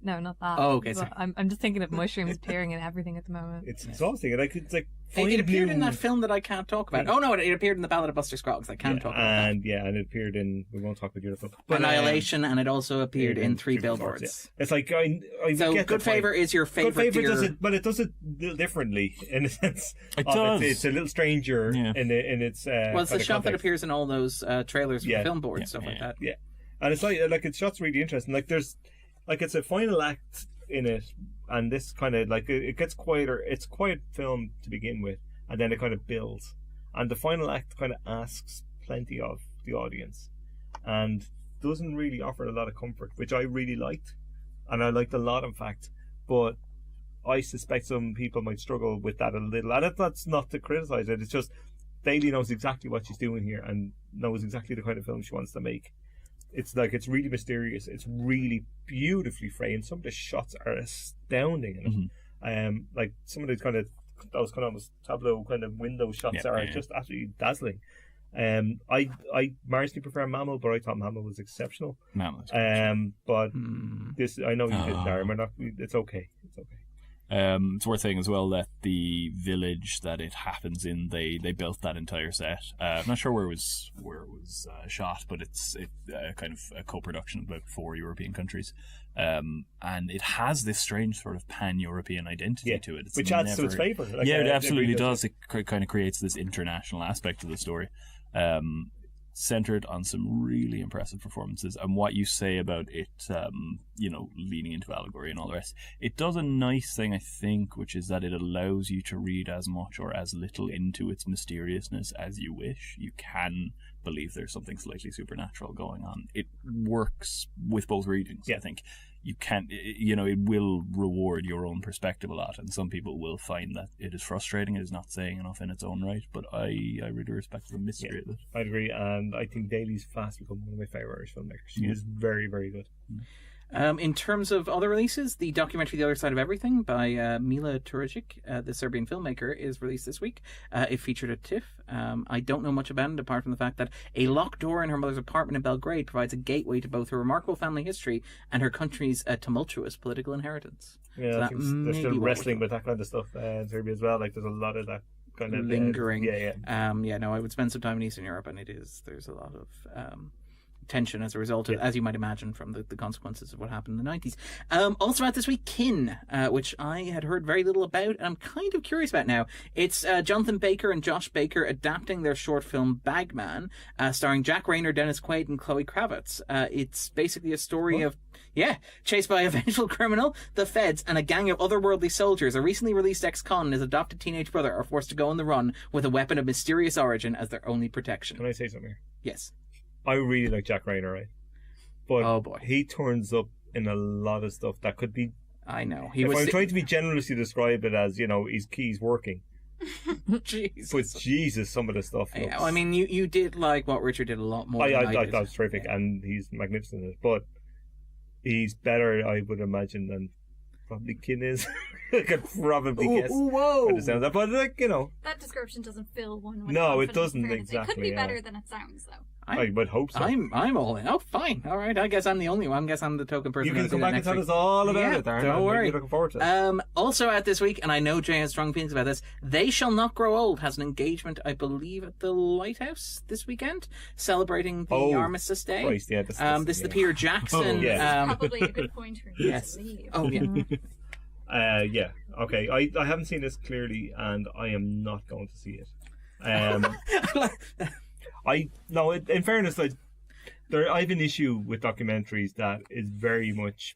No, not that. Oh, okay. But I'm just thinking of mushrooms appearing in everything at the moment. It's exhausting. It's like it appeared in that film that I can't talk about. Oh no, it appeared in the Ballad of Buster Scruggs. I can't talk about that. And it appeared in. We won't talk about your film. Annihilation, and it also appeared in Three Billboards. Yeah. It's like I so get Good Favor is your favorite. Good Favor does it, but it does it differently in a sense. It does. It's a little stranger in its. Well, it's the shot that appears in all those trailers for film boards, stuff like that. Yeah, and it's like its shot's really interesting. Like there's, it's a final act in it, and this kind of it gets quieter. It's a quiet film to begin with, and then it kind of builds, and the final act kind of asks plenty of the audience, and doesn't really offer a lot of comfort, which I really liked, and I liked a lot, in fact. But I suspect some people might struggle with that a little, and that's not to criticize it. It's just Daly knows exactly what she's doing here and knows exactly the kind of film she wants to make. It's really mysterious. It's really beautifully framed. Some of the shots are astounding in it. Like some of those kind of tableau kind of window shots are just absolutely dazzling. I marginally prefer Mammal, but I thought Mammal was exceptional. But this, I know you did, Darren. It's okay. It's okay. It's worth saying as well that the village that it happens in, they built that entire set. I'm not sure where it was shot, but it's kind of a co-production of about 4 European countries, and it has this strange sort of pan-European identity to it. It's which adds to its favour. It absolutely does. It kind of creates this international aspect of the story. Centered on some really impressive performances, and what you say about it, leaning into allegory and all the rest. It does a nice thing, I think, which is that it allows you to read as much or as little into its mysteriousness as you wish. You can believe there's something slightly supernatural going on. It works with both readings, I think. You can't, it will reward your own perspective a lot, and some people will find that it is frustrating, it is not saying enough in its own right, but I really respect the mystery of it. I'd agree, and I think Daly's fast become one of my favourite Irish filmmakers. She is very, very good. In terms of other releases, the documentary The Other Side of Everything by Mila Turijic, the Serbian filmmaker, is released this week. It featured at TIFF. I don't know much about it apart from the fact that a locked door in her mother's apartment in Belgrade provides a gateway to both her remarkable family history and her country's tumultuous political inheritance. Yeah, so I think they're still wrestling with that kind of stuff in Serbia as well. Like there's a lot of that kind of lingering. I would spend some time in Eastern Europe, and there's a lot of tension as a result of, as you might imagine, from the consequences of what happened in the 90s. Also out this week, Kin, which I had heard very little about, and I'm kind of curious about now. It's Jonathan Baker and Josh Baker adapting their short film Bagman, starring Jack Rayner, Dennis Quaid, and Chloe Kravitz. It's basically a story of chased by a vengeful criminal, the feds, and a gang of otherworldly soldiers. A recently released ex-con and his adopted teenage brother are forced to go on the run with a weapon of mysterious origin as their only protection. Can I say something here? Yes. I really like Jack Rayner, right? But he turns up in a lot of stuff that could be... I know. I'm trying to be generously describe it as, he's working. Jesus. But Jesus, some of the stuff looks... I mean, you did like what Richard did a lot more than I did. That was terrific, and he's magnificent in it. But he's better, I would imagine, than probably kin is. I could probably guess. Whoa! What it sounds like, but like, you know. That description doesn't fill one with No, it confidence, doesn't in fairness. exactly. It could be better than it sounds, though. I would hope so. I'm all in. Oh, fine. All right. I guess I'm the only one. I guess I'm the token person. You can come back and tell us all about it, Darren. Don't worry. Looking forward to it. Also out this week, and I know Jay has strong feelings about this, They Shall Not Grow Old has an engagement, I believe, at the Lighthouse this weekend, celebrating the Armistice Day. Christ, yeah, this is the Peter Jackson. Oh, yeah. Probably a good point for you yes. to leave. Oh, yeah. Yeah. Okay. I haven't seen this clearly, and I am not going to see it. In fairness, like, I have an issue with documentaries that is very much.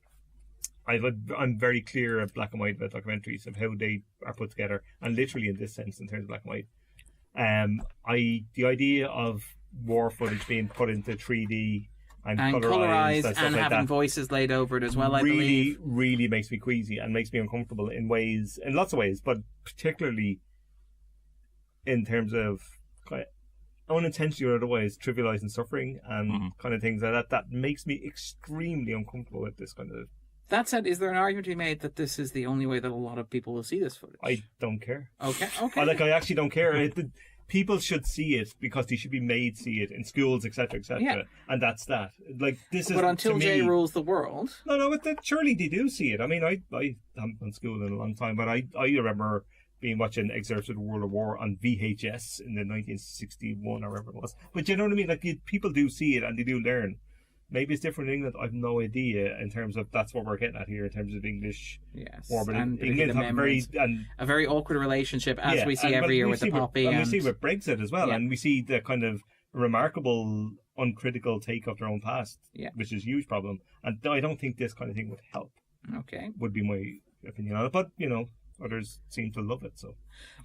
I'm very clear of black and white about documentaries of how they are put together, and literally in this sense, in terms of black and white. The idea of war footage being put into 3D and colorized and like having that voices laid over it as well. I believe really makes me queasy and makes me uncomfortable in lots of ways, but particularly in terms of unintentionally or otherwise trivializing suffering and kind of things like that. That makes me extremely uncomfortable with this kind of. That said, is there an argument to be made that this is the only way that a lot of people will see this footage? I don't care. Okay. I actually don't care. People should see it because they should be made see it in schools, etc., etc. Yeah. And that's that. Like this is. But until Jay rules the world. No. Surely they do see it. I mean, I haven't been in school in a long time, but I remember watching excerpts of the World War on VHS in the 1961 or whatever it was. But you know what I mean? Like people do see it and they do learn. Maybe it's different in England. I've no idea in terms of that's what we're getting at here in terms of English. Yes, war, but and England have a very awkward relationship as we see every year with the poppy, and we see with Brexit as well, and we see the kind of remarkable, uncritical take of their own past, which is a huge problem. And I don't think this kind of thing would help. Okay, would be my opinion on it, but you know. Others seem to love it, so.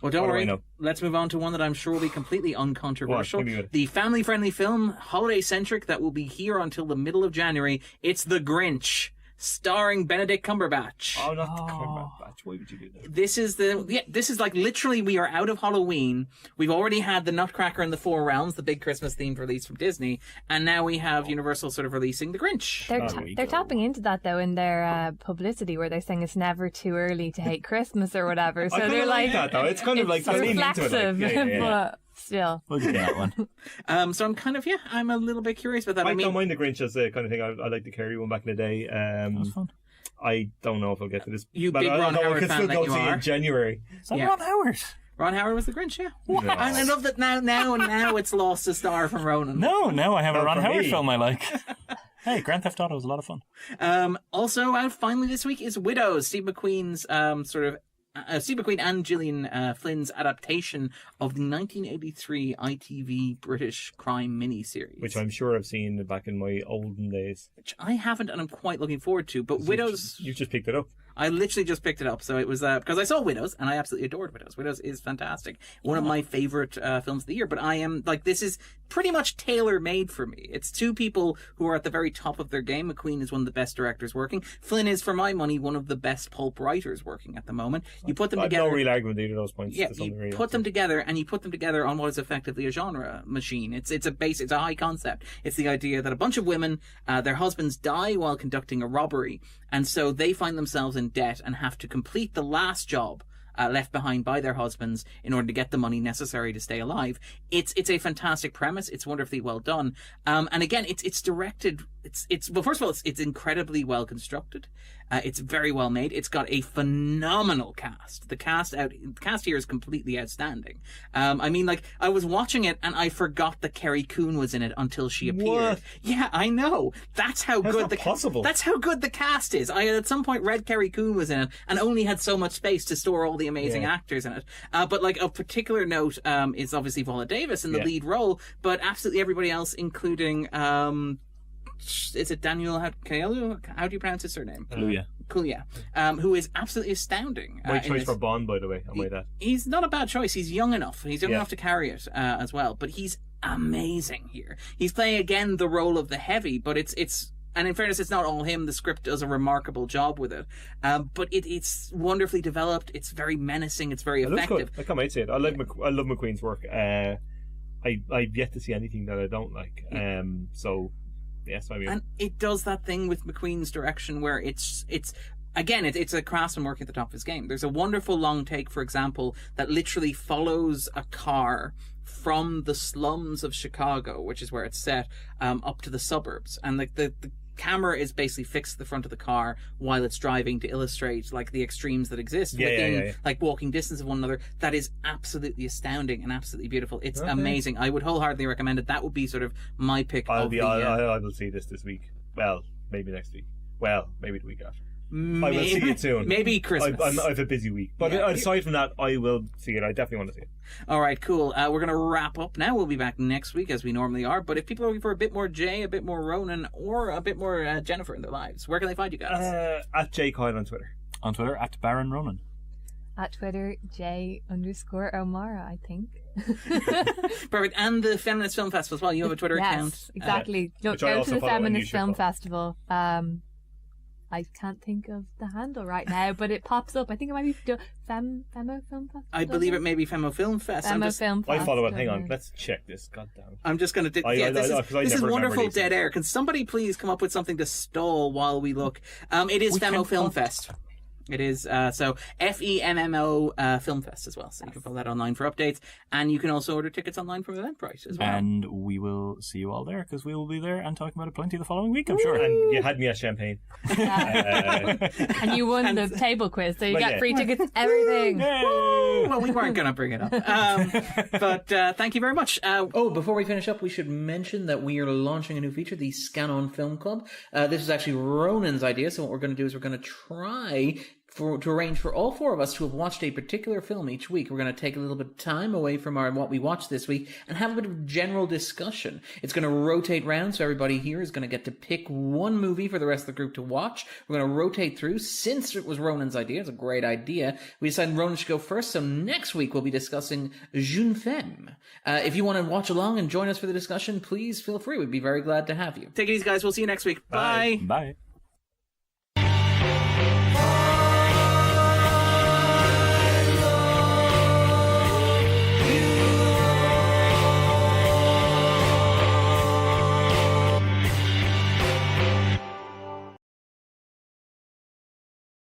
Well, don't worry. Let's move on to one that I'm sure will be completely uncontroversial. The family-friendly film, holiday-centric, that will be here until the middle of January. It's The Grinch, starring Benedict Cumberbatch. Oh, not the Cumberbatch. Why would you do that? This is like literally we are out of Halloween. We've already had the Nutcracker and the Four Realms, the big Christmas themed release from Disney, and now we have Universal sort of releasing The Grinch. They're tapping into that though in their publicity where they're saying it's never too early to hate Christmas or whatever. So they're like that though. It's kind of like reflexive, but still. We'll get that one. So I'm kind of I'm a little bit curious about that. I don't mind The Grinch as the kind of thing. I like the Carrie one back in the day. That was fun. I don't know if I'll get to this. You big Ron Howard fan that you are. In January. Is that Ron Howard? Ron Howard was The Grinch, yeah. No. And I love that now it's lost a star from Ronan. No, I have a Ron Howard film I like. Hey, Grand Theft Auto was a lot of fun. Also out finally this week is Widows, Steve McQueen's Steve McQueen and Gillian Flynn's adaptation of the 1983 ITV British crime miniseries, which I'm sure I've seen back in my olden days. Which I haven't, and I'm quite looking forward to. But Widows, you've just picked it up. I literally just picked it up, so it was because I saw Widows and I absolutely adored Widows. Widows is fantastic, one of my favorite films of the year. But I am this is pretty much tailor-made for me. It's two people who are at the very top of their game. McQueen is one of the best directors working. Flynn is, for my money, one of the best pulp writers working at the moment. You put them together. I have no real argument with either of those points. Yeah, you put them together, and you put them together on what is effectively a genre machine. It's a high concept. It's the idea that a bunch of women, their husbands die while conducting a robbery, and so they find themselves in debt and have to complete the last job left behind by their husbands in order to get the money necessary to stay alive. It's a fantastic premise. It's wonderfully well done. And again, it's directed. Well, first of all, it's incredibly well constructed. It's very well made. It's got a phenomenal cast. The cast here is completely outstanding. I was watching it and I forgot that Kerry Coon was in it until she appeared. What? Yeah, I know. That's how good That's how good the cast is. I at some point read Kerry Coon was in it and only had so much space to store all the amazing actors in it. But of particular note is obviously Viola Davis in the lead role, but absolutely everybody else, including is it Daniel Kalu? How do you pronounce his surname? Kaluuya. Who is absolutely astounding. My choice for Bond, by the way. He's not a bad choice. He's young enough. He's young enough to carry it as well. But he's amazing here. He's playing again the role of the heavy, but it's. And in fairness, it's not all him. The script does a remarkable job with it. But it's wonderfully developed. It's very menacing. It's very effective. I can't wait to see it. I love McQueen's work. I've yet to see anything that I don't like. So. Yes, I mean. And it does that thing with McQueen's direction where it's again, it's a craftsman working at the top of his game. There's a wonderful long take, for example, that literally follows a car from the slums of Chicago, which is where it's set, up to the suburbs. And like the camera is basically fixed to the front of the car while it's driving to illustrate like the extremes that exist within like walking distance of one another. That is absolutely astounding and absolutely beautiful. It's amazing. I would wholeheartedly recommend it. That would be sort of my pick. I will see this week. Well, maybe next week. Well, maybe the week after. I will see it soon. Maybe Christmas. I have a busy week. But aside from that, I will see it. I definitely want to see it. All right, cool. We're going to wrap up now. We'll be back next week as we normally are. But if people are looking for a bit more Jay, a bit more Ronan, or a bit more Jennifer in their lives, where can they find you guys? At J Coyle on Twitter. On Twitter, at Baron Ronan. At Twitter, J_O'Mara, I think. Perfect. And the Feminist Film Festival as well. You have a Twitter account. Yes, exactly. Go to the Feminist Film Festival. I can't think of the handle right now, but it pops up. I think it might be Femo Film Festival. I believe it may be Femo Film Fest. Film Fest. I follow it. Hang on, let's check this. God damn it. I'm just going to... This is wonderful dead air. Can somebody please come up with something to stall while we look? It is Femo Film Fest. It is, so FEMMO Film Fest as well. So you can follow that online for updates. And you can also order tickets online from Eventbrite as well. And we will see you all there, because we will be there and talking about it plenty the following week, I'm sure. And you had me at champagne. And you won the table quiz, so you got free tickets, everything. Well, we weren't going to bring it up. But thank you very much. Before we finish up, we should mention that we are launching a new feature, the Scannain Film Club. This is actually Ronan's idea, so what we're going to do is we're going to try to arrange for all four of us to have watched a particular film each week. We're going to take a little bit of time away from what we watched this week and have a bit of general discussion. It's going to rotate round, so everybody here is going to get to pick one movie for the rest of the group to watch. We're going to rotate through. Since it was Ronan's idea, it's a great idea, we decided Ronan should go first, so next week we'll be discussing Jeune Femme. If you want to watch along and join us for the discussion, please feel free. We'd be very glad to have you. Take it easy, guys. We'll see you next week. Bye. Bye.